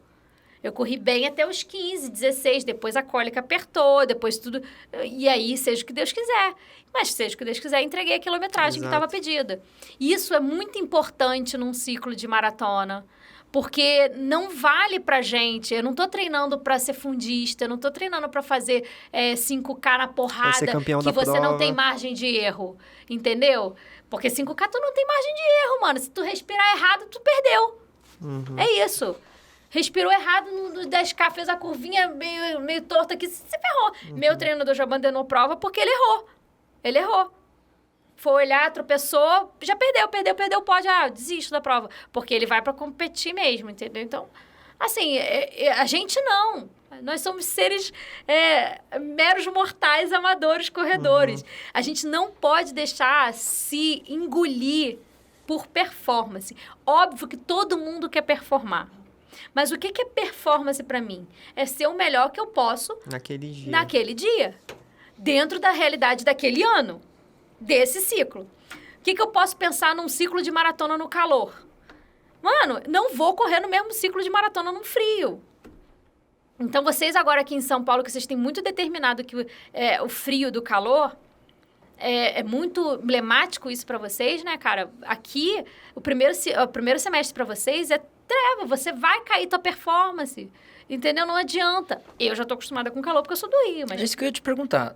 Eu corri bem até os 15, 16, depois a cólica apertou, depois tudo... E aí, seja o que Deus quiser. Mas seja o que Deus quiser, entreguei a quilometragem que estava pedida. Isso é muito importante num ciclo de maratona. Porque não vale pra gente. Eu não tô treinando pra ser fundista, eu não tô treinando pra fazer 5K na porrada, ser campeão que da você prova. não tem margem de erro. Entendeu? Porque 5K tu não tem margem de erro, mano. Se tu respirar errado, tu perdeu. É isso. Respirou errado no 10K, fez a curvinha meio torta aqui, você ferrou. Meu treinador já abandonou prova porque ele errou. Ele errou. for olhar, tropeçou, já perdeu o pódio, desisto da prova. Porque ele vai para competir mesmo, entendeu? Então, assim, a gente não. Nós somos seres meros mortais, amadores, corredores. A gente não pode deixar se engolir por performance. Óbvio que todo mundo quer performar. Mas o que é performance para mim? É ser o melhor que eu posso naquele dia. Dentro da realidade daquele ano. Desse ciclo. O que eu posso pensar num ciclo de maratona no calor? Mano, não vou correr no mesmo ciclo de maratona no frio. Então, vocês agora aqui em São Paulo, que vocês têm muito determinado que o frio do calor, é muito emblemático isso para vocês, né, cara? Aqui, o primeiro semestre para vocês é treva, você vai cair tua performance, entendeu? Não adianta. Eu já tô acostumada com calor porque eu sou do Rio, mas... É isso que eu ia te perguntar.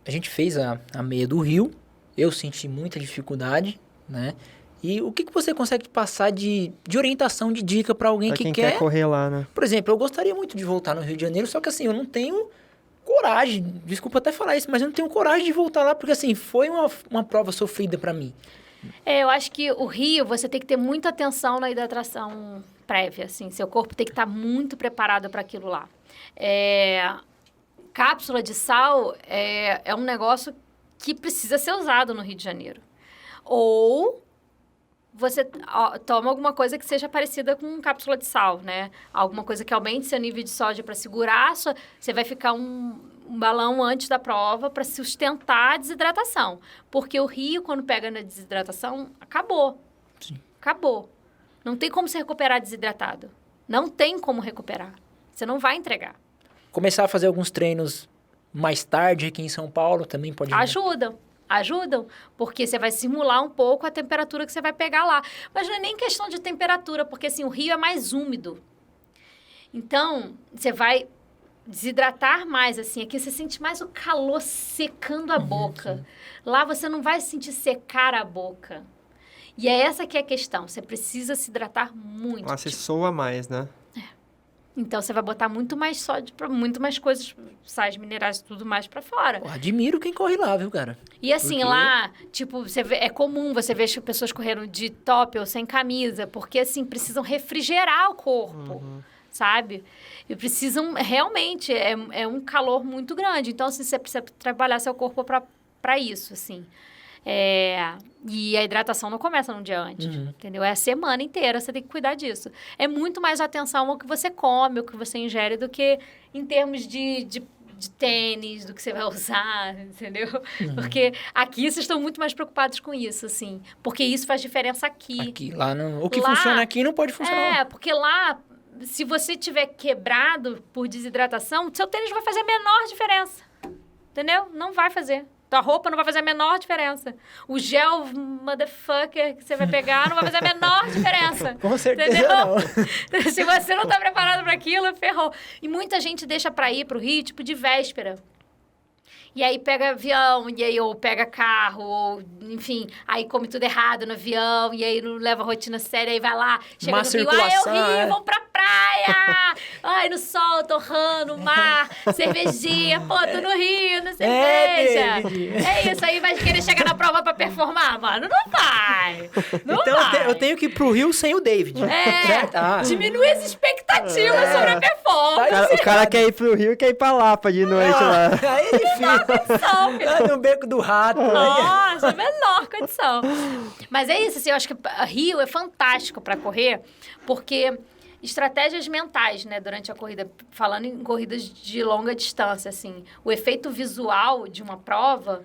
A gente fez a meia do Rio, eu senti muita dificuldade, né? E o que você consegue passar de orientação, de dica para alguém pra que quem quer correr lá, né? Por exemplo, eu gostaria muito de voltar no Rio de Janeiro, só que assim, eu não tenho coragem, desculpa até falar isso, mas eu não tenho coragem de voltar lá, porque assim, foi uma prova sofrida para mim. Eu acho que o Rio, você tem que ter muita atenção na hidratação prévia, assim, seu corpo tem que estar muito preparado para aquilo lá. Cápsula de sal é um negócio que precisa ser usado no Rio de Janeiro. Ou você toma alguma coisa que seja parecida com cápsula de sal, né? Alguma coisa que aumente seu nível de sódio para segurar. Você vai ficar um balão antes da prova para sustentar a desidratação. Porque o Rio, quando pega na desidratação, acabou. Sim. Acabou. Não tem como se recuperar desidratado. Não tem como recuperar. Você não vai entregar. Começar a fazer alguns treinos mais tarde aqui em São Paulo também pode Ajudam, porque você vai simular um pouco a temperatura que você vai pegar lá. Mas não é nem questão de temperatura, porque assim, o Rio é mais úmido. Então, você vai desidratar mais, assim. Aqui você sente mais o calor secando a boca. Sim. Lá você não vai sentir secar a boca. E é essa que é a questão. Você precisa se hidratar muito. Lá você soa mais, né? Então, você vai botar muito mais sódio, muito mais coisas, sais minerais e tudo mais pra fora. Pô, admiro quem corre lá, viu, cara? E assim, Porque... lá, tipo, é comum você ver as pessoas correndo de top ou sem camisa, porque, assim, precisam refrigerar o corpo, sabe? E precisam, realmente, é um calor muito grande. Então, assim, você precisa trabalhar seu corpo pra isso, assim. E a hidratação não começa num dia antes, entendeu? É a semana inteira, você tem que cuidar disso. É muito mais atenção ao que você come, ao que você ingere, do que em termos de tênis, do que você vai usar, entendeu? Porque aqui vocês estão muito mais preocupados com isso, assim. Porque isso faz diferença aqui. Aqui, lá não... O que funciona aqui não pode funcionar. Porque lá, se você tiver quebrado por desidratação, seu tênis vai fazer a menor diferença, entendeu? Não vai fazer. Tua roupa não vai fazer a menor diferença. O gel motherfucker que você vai pegar não vai fazer a menor diferença. Com certeza entendeu? não. Se você não tá preparado para aquilo, ferrou. E muita gente deixa para ir pro Rio, tipo, de véspera. E aí pega avião, e aí ou pega carro, ou enfim, aí come tudo errado no avião, e aí não leva rotina séria, aí vai lá, chega no Rio, eu Rio, vamos pra praia! Ai, no sol, torrando, mar, cervejinha, pô, tô no Rio, no cerveja. É isso, aí vai querer chegar na prova pra performar, mano? Não vai! Não então vai. eu tenho que ir pro Rio sem o David. Diminui as expectativas sobre a performance. O cara quer ir pro Rio e quer ir pra Lapa de noite lá. Aí é difícil. Condição, Lá no Beco do Rato. Nossa, a menor condição. Mas é isso, assim, eu acho que Rio é fantástico para correr, porque estratégias mentais, né, durante a corrida, falando em corridas de longa distância, assim, o efeito visual de uma prova,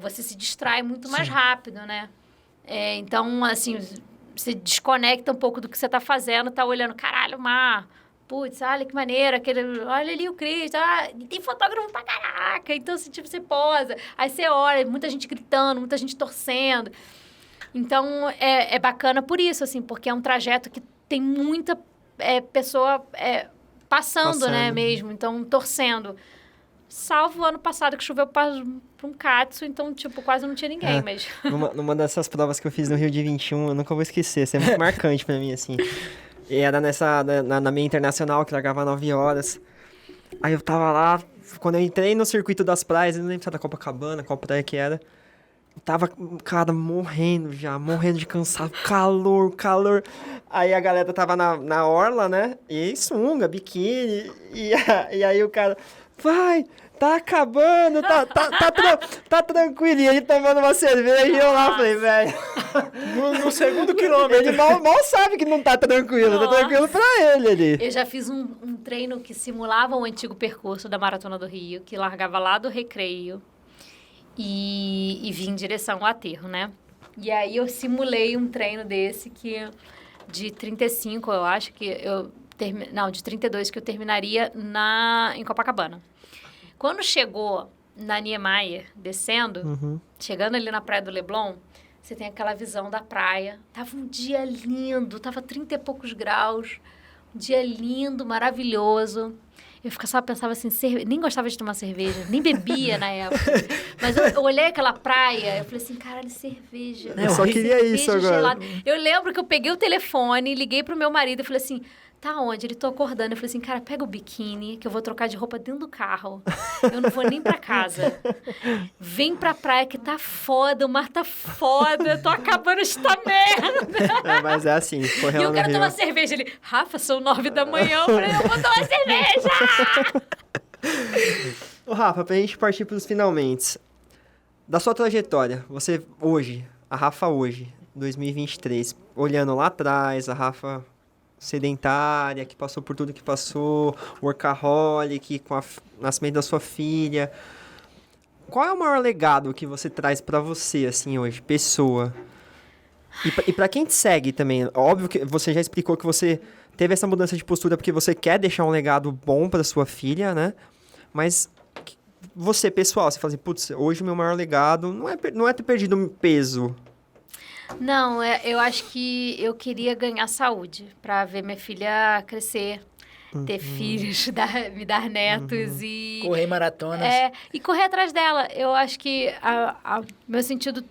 você se distrai muito mais rápido, né? Então, assim, você desconecta um pouco do que você tá fazendo, tá olhando, caralho, mar... Putz, olha que maneiro, olha ali o Cristo, e tem fotógrafo pra caraca. Então, assim, tipo, você posa, aí você olha, muita gente gritando, muita gente torcendo. Então, é bacana por isso, assim, porque é um trajeto que tem muita pessoa passando, né, mesmo, então, torcendo. Salvo o ano passado, que choveu para um catso, então, tipo, quase não tinha ninguém, mas... Numa dessas provas que eu fiz no Rio de 21, eu nunca vou esquecer, isso é muito marcante pra mim, assim... E era na minha internacional, que largava 9 horas. Aí eu tava lá, quando eu entrei no circuito das praias, eu não lembro se era da Copacabana, qual praia que era. Tava, cara, morrendo de cansaço, calor. Aí a galera tava na orla, né? E sunga, biquíni. E aí o cara, vai, tá acabando, tá tranquilo. E ele tomando uma cerveja e eu lá falei, velho. No segundo quilômetro. Ele mal sabe que não tá tranquilo, tá tranquilo pra ele ali. Eu já fiz um treino que simulava o antigo percurso da Maratona do Rio, que largava lá do Recreio e vinha em direção ao aterro, né? E aí eu simulei um treino desse que de 35, eu acho que de 32 que eu terminaria em Copacabana. Quando chegou na Niemeyer, descendo, chegando ali na Praia do Leblon, você tem aquela visão da praia. Tava um dia lindo, tava 30 e poucos graus. Um dia lindo, maravilhoso. Eu só pensava assim, nem gostava de tomar cerveja, nem bebia na época. Mas eu olhei aquela praia, eu falei assim, caralho, cerveja. Eu só queria isso agora. Gelada. Eu lembro que eu peguei o telefone, liguei pro meu marido e falei assim, tá onde? Ele tô acordando. Eu falei assim, cara, pega o biquíni, que eu vou trocar de roupa dentro do carro. Eu não vou nem pra casa. Vem pra praia que tá foda, o mar tá foda, tô acabando esta merda. Mas é assim, foi E eu quero tomar cerveja. Ele, Rafa, são 9 da manhã. Eu falei, eu vou tomar cerveja! Ô, Rafa, pra gente partir pros finalmente. Da sua trajetória, você hoje, a Rafa hoje, 2023, olhando lá atrás, a Rafa sedentária, que passou por tudo que passou, workaholic, com o nascimento da sua filha. Qual é o maior legado que você traz pra você, assim, hoje, pessoa? E pra quem te segue também, óbvio que você já explicou que você teve essa mudança de postura porque você quer deixar um legado bom pra sua filha, né? Mas você, pessoal, você fala assim, putz, hoje o meu maior legado não é ter perdido um peso. Não, eu acho que eu queria ganhar saúde para ver minha filha crescer, ter filhos, me dar netos e... Correr maratonas. E correr atrás dela. Eu acho que meu sentido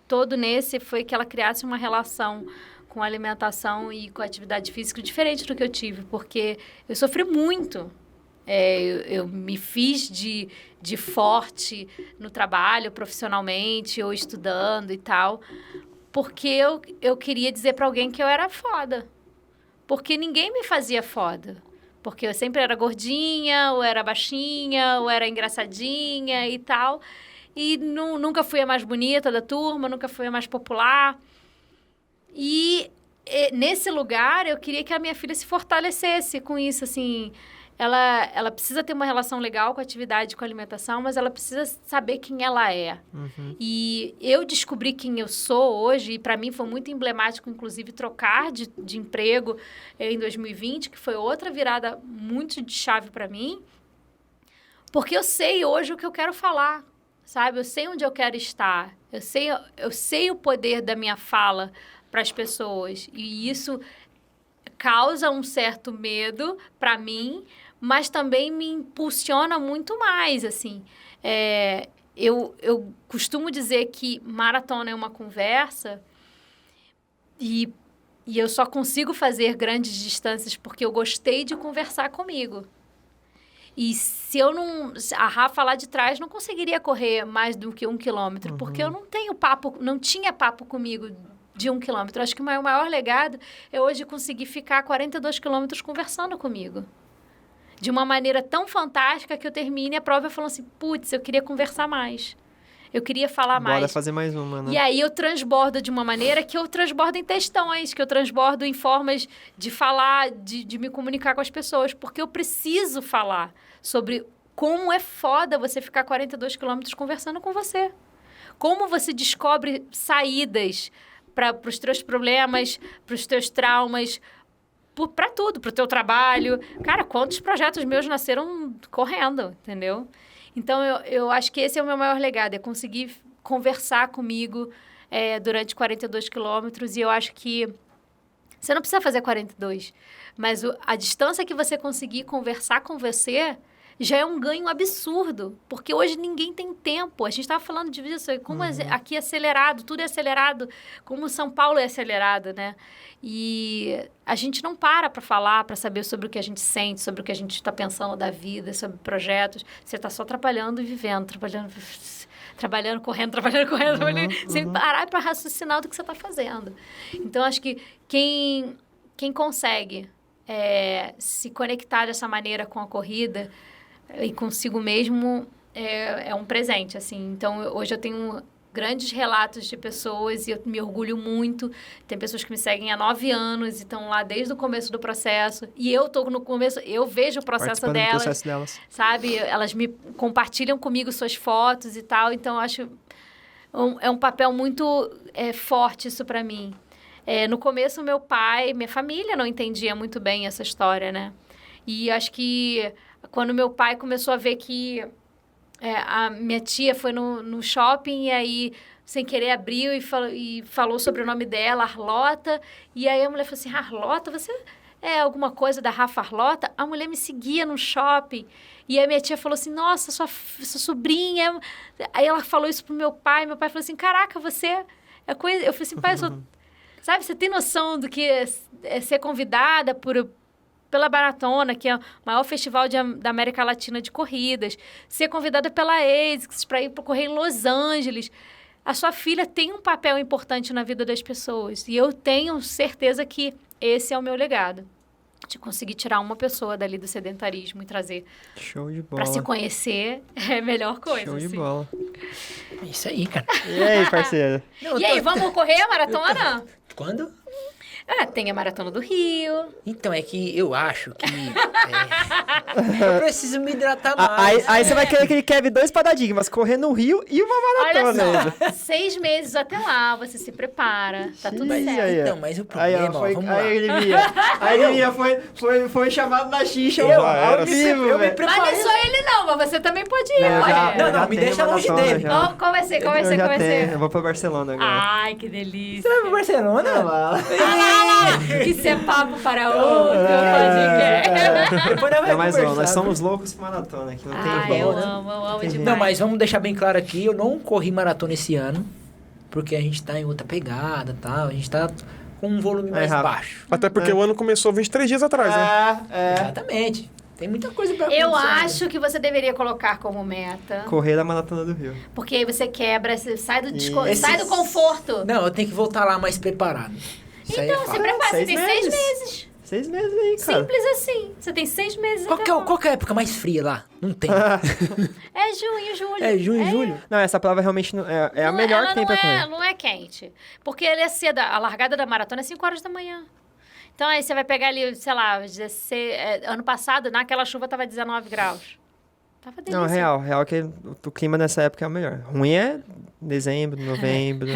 todo nesse foi que ela criasse uma relação com a alimentação e com a atividade física diferente do que eu tive, porque eu sofri muito. Eu me fiz de forte no trabalho, profissionalmente, ou estudando e tal, porque eu queria dizer para alguém que eu era foda. Porque ninguém me fazia foda. Porque eu sempre era gordinha, ou era baixinha, ou era engraçadinha e tal. E nunca fui a mais bonita da turma, nunca fui a mais popular. E nesse lugar, eu queria que a minha filha se fortalecesse com isso, assim... Ela precisa ter uma relação legal com a atividade, com a alimentação, mas ela precisa saber quem ela é. E eu descobri quem eu sou hoje, e para mim foi muito emblemático, inclusive, trocar de emprego em 2020, que foi outra virada muito de chave para mim, porque eu sei hoje o que eu quero falar, sabe? Eu sei onde eu quero estar, eu sei o poder da minha fala para as pessoas, e isso causa um certo medo para mim, mas também me impulsiona muito mais, assim. Eu costumo dizer que maratona é uma conversa e eu só consigo fazer grandes distâncias porque eu gostei de conversar comigo. E se eu não... A Rafa lá de trás não conseguiria correr mais do que 1 quilômetro, porque eu não tinha papo comigo de 1 quilômetro. Acho que o meu maior legado é hoje conseguir ficar 42 quilômetros conversando comigo. De uma maneira tão fantástica que eu termine a prova falando assim, putz, eu queria conversar mais. Eu queria falar mais. Bora fazer mais uma, né? E aí eu transbordo de uma maneira que eu transbordo em textões, que eu transbordo em formas de falar, de me comunicar com as pessoas. Porque eu preciso falar sobre como é foda você ficar 42 quilômetros conversando com você. Como você descobre saídas para os teus problemas, para os teus traumas, para tudo, para o teu trabalho. Cara, quantos projetos meus nasceram correndo, entendeu? Então, eu acho que esse é o meu maior legado, é conseguir conversar comigo durante 42 quilômetros. E eu acho que você não precisa fazer 42, mas a distância que você conseguir conversar com você já é um ganho absurdo, porque hoje ninguém tem tempo. A gente estava falando disso, como aqui é acelerado, tudo é acelerado, como São Paulo é acelerado, né? E a gente não para falar, para saber sobre o que a gente sente, sobre o que a gente está pensando da vida, sobre projetos. Você está só trabalhando e vivendo, trabalhando. trabalhando, correndo, sem parar para raciocinar do que você está fazendo. Então, acho que quem consegue se conectar dessa maneira com a corrida e consigo mesmo é um presente, assim. Então, hoje eu tenho grandes relatos de pessoas e eu me orgulho muito. Tem pessoas que me seguem há 9 anos e estão lá desde o começo do processo. E eu tô no começo, eu vejo o processo delas, sabe? Elas me compartilham comigo suas fotos e tal. Então, eu acho é um papel muito forte isso para mim. No começo, meu pai, minha família não entendia muito bem essa história, né? E acho que quando meu pai começou a ver que a minha tia foi no shopping e aí, sem querer, abriu e falou sobre o nome dela, Arlota. E aí a mulher falou assim, Arlota, você é alguma coisa da Rafa Arlota? A mulher me seguia no shopping. E a minha tia falou assim, nossa, sua sobrinha... Aí ela falou isso pro meu pai falou assim, caraca, você é coisa... Eu falei assim, pai, eu sou... Sabe, você tem noção do que é ser convidada pela Maratona, que é o maior festival da América Latina de corridas, ser convidada pela ASICS para ir correr em Los Angeles. A sua filha tem um papel importante na vida das pessoas. E eu tenho certeza que esse é o meu legado. De conseguir tirar uma pessoa dali do sedentarismo e trazer para se conhecer é a melhor coisa. Show de bola. É isso aí, cara. E aí, parceiro? E aí, vamos correr a maratona? Quando? Tem a Maratona do Rio. Então, é que eu acho que... eu preciso me hidratar mais. Aí você vai querer que ele quebre 2 paradigmas, correr no Rio e uma maratona. Olha só, 6 meses até lá, você se prepara, tá tudo certo. Então, mas o problema, vamos lá. Aí ele foi chamado na xixa ao vivo, eu me preparei. Mas não é só ele não, mas você também pode ir. Não, me deixa longe dele. Qual vai ser? Eu vou pra Barcelona agora. Ai, que delícia. Você vai pra Barcelona? Isso é papo para outro podcast. Depois nós vamos conversar. Nós somos loucos por maratona, que não tem eu volta. amo demais. Não, mas vamos deixar bem claro aqui, eu não corri maratona esse ano, porque a gente tá em outra pegada e tal, a gente tá com um volume mais baixo. Até porque o ano começou 23 dias atrás, né? Exatamente. Tem muita coisa pra acontecer. Eu acho que você deveria colocar como meta. Correr a maratona do Rio. Porque aí você quebra, você sai do conforto. Não, eu tenho que voltar lá mais preparado. Então, você prepara, você tem 6 meses. 6 meses aí, cara. Simples assim. Você tem 6 meses. Qual que é a época mais fria lá? Não tem. É junho, julho. É junho, julho? Não, essa prova realmente é a melhor que tem pra correr. Não é quente. Porque ele é cedo. A largada da maratona é 5 horas da manhã. Então, aí você vai pegar ali, sei lá, ano passado, naquela chuva, tava 19 graus. Tava delícia. Não, real que o clima nessa época é o melhor. Ruim é dezembro, novembro.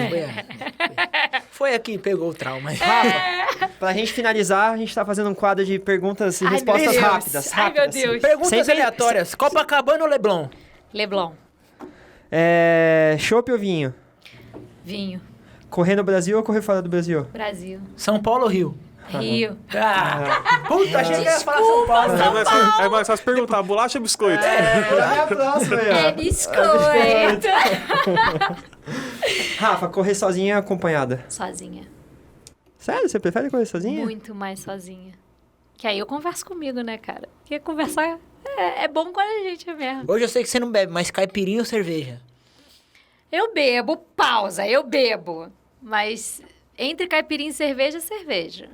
Foi aqui, pegou o trauma. Rafa, pra gente finalizar, a gente tá fazendo um quadro de perguntas e respostas rápidas. Ai, meu Deus. Perguntas aleatórias. Copacabana ou Leblon? Leblon. Chopp ou vinho? Vinho. Correr no Brasil ou correr fora do Brasil? Brasil. São Paulo ou Rio? Rio. Puta, achei que ia falar São Paulo. É mais fácil perguntar, bolacha ou biscoito? É a próxima aí, ó. É biscoito. Rafa, correr sozinha ou acompanhada? Sozinha. Sério? Você prefere correr sozinha? Muito mais sozinha. Que aí eu converso comigo, né, cara? Porque conversar é bom com a gente mesmo. Hoje eu sei que você não bebe, mas caipirinha ou cerveja? Eu bebo, eu bebo. Mas entre caipirinha e cerveja, cerveja.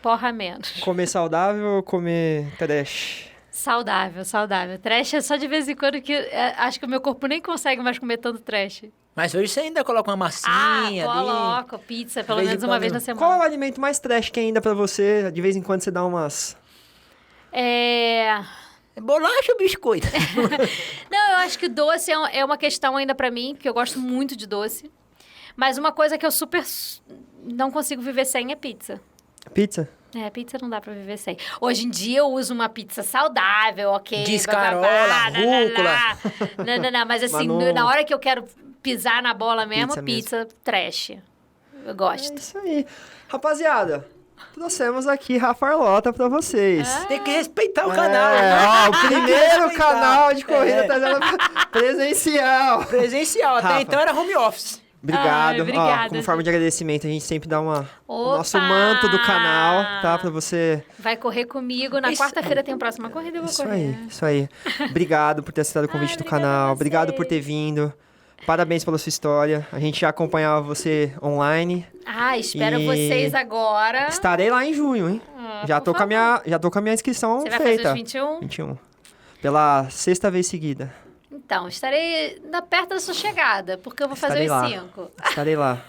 Porra menos. Comer saudável ou comer trash? Saudável. Trash é só de vez em quando que acho que o meu corpo nem consegue mais comer tanto trash. Mas hoje você ainda coloca uma massinha ali. Coloco pizza pelo menos uma vez na semana. Qual é o alimento mais trash que ainda pra você? De vez em quando você dá umas... Bolacha ou biscoito? Não, eu acho que doce é uma questão ainda pra mim, porque eu gosto muito de doce. Mas uma coisa que eu super não consigo viver sem é pizza. Pizza? Pizza não dá pra viver sem. Hoje em dia eu uso uma pizza saudável, ok? Descarola, rúcula. Não, mas assim, na hora que eu quero pisar na bola mesmo, pizza trash. Eu gosto. É isso aí. Rapaziada, trouxemos aqui Rafa Arlota pra vocês. Tem que respeitar o canal. O primeiro canal de corrida trazendo presencial. Até Rafa. então era home office. Obrigado. Obrigada, Ó, como forma de agradecimento, a gente sempre dá o Opa! nosso manto do canal, tá? Pra você... Vai correr comigo. Na Isso quarta-feira tem a próxima corrida, eu vou Isso correr. aí, isso aí. Obrigado por ter aceitado o convite do obrigada canal. a Obrigado por ter vocês. vindo. Parabéns pela sua história. A gente já acompanhava você online. Espero E- vocês agora. Estarei lá em junho, hein? Já tô, por já tô com a minha inscrição Você vai feita. fazer os 21? 21. Pela 6ª vez seguida. Então, estarei perto da sua chegada, porque eu vou fazer Estarei os lá. 5. Estarei lá.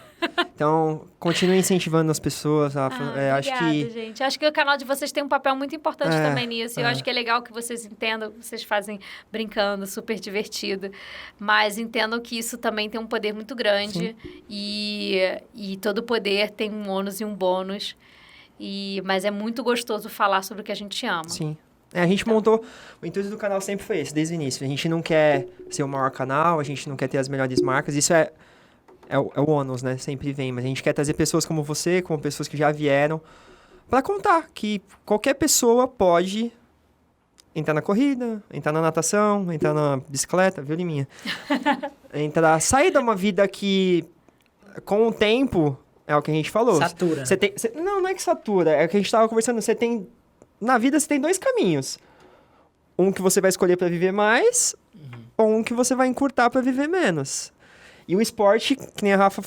Então, continue incentivando as pessoas. Rafa. Acho Obrigada, que gente. Acho que o canal de vocês tem um papel muito importante É, também nisso. Eu acho que é legal que vocês entendam, que vocês fazem brincando, super divertido. Mas entendam que isso também tem um poder muito grande. E todo poder tem um ônus e um bônus. Mas é muito gostoso falar sobre o que a gente ama. sim. A gente montou... O intuito do canal sempre foi esse, desde o início. A gente não quer ser o maior canal, a gente não quer ter as melhores marcas. Isso é o ônus, né? Sempre vem. Mas a gente quer trazer pessoas como você, como pessoas que já vieram, para contar que qualquer pessoa pode entrar na corrida, entrar na natação, entrar na bicicleta, viu, Liminha? Sair de uma vida que, com o tempo, é o que a gente falou. Satura. Não é que satura. É o que a gente tava conversando. Na vida, você tem 2 caminhos. Um que você vai escolher para viver mais, ou um que você vai encurtar para viver menos. E o esporte, que nem a Rafa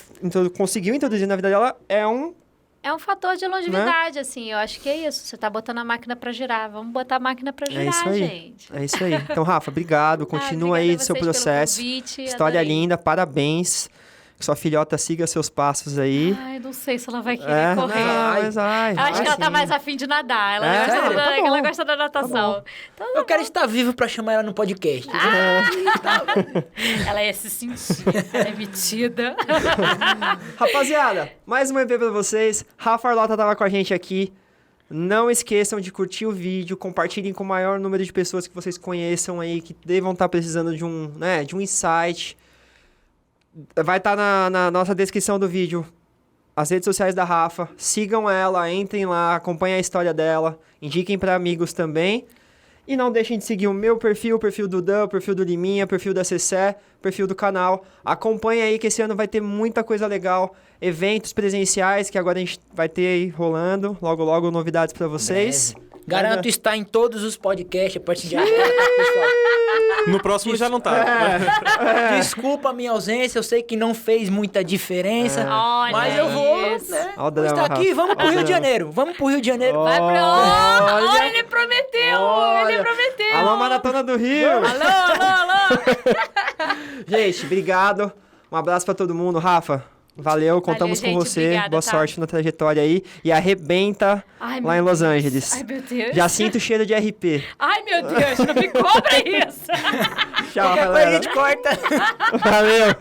conseguiu introduzir na vida dela, é um... É um fator de longevidade, assim. Eu acho que é isso. Você tá botando a máquina pra girar. Vamos botar a máquina pra girar, isso aí. gente. É isso aí. Então, Rafa, obrigado. Continua Obrigada aí a do seu vocês pelo processo. convite, História adorei. linda, parabéns. Que sua filhota siga seus passos aí. Ai, não sei se ela vai querer correr. Não, mas vai. Eu acho vai que ela tá sim. mais afim de nadar. Ela, É? gosta, Sério? da, Tá bom. ela gosta da natação. Então, Eu quero estar vivo pra chamar ela no podcast. ela é se sentir, ela é metida. Rapaziada, mais um EP pra vocês. Rafa Arlota tava com a gente aqui. Não esqueçam de curtir o vídeo, compartilhem com o maior número de pessoas que vocês conheçam aí, que devam estar precisando de um insight. Vai estar na nossa descrição do vídeo as redes sociais da Rafa. Sigam ela, entrem lá, acompanhem a história dela, indiquem para amigos também. E não deixem de seguir o meu perfil, o perfil do Dan, o perfil do Liminha, o perfil da Cessé, o perfil do canal. Acompanhem aí que esse ano vai ter muita coisa legal. Eventos presenciais que agora a gente vai ter aí rolando. Logo, logo, novidades para vocês. Garanto estar em todos os podcasts a partir de agora, pessoal. No próximo já não tá. Desculpa a minha ausência, eu sei que não fez muita diferença, Olha mas eu vou, isso. né? Ó o Vou drama, estar aqui, Rafa. vamos Ó pro o Rio de drama. Janeiro. Vamos pro Rio de Janeiro. Vai pra... Olha. Olha, ele prometeu! Olha. Ele prometeu! Alô, Maratona do Rio! Alô, alô! Gente, obrigado. Um abraço pra todo mundo. Rafa, valeu. Contamos com gente, você. obrigada, Boa tá? sorte na trajetória aí. E arrebenta Ai, lá meu em Los Deus. Angeles. Ai, meu Deus. Já sinto o cheiro de RP. Ai, meu Deus, não me cobra isso! Tchau, Qualquer coisa a galera. gente corta. Valeu.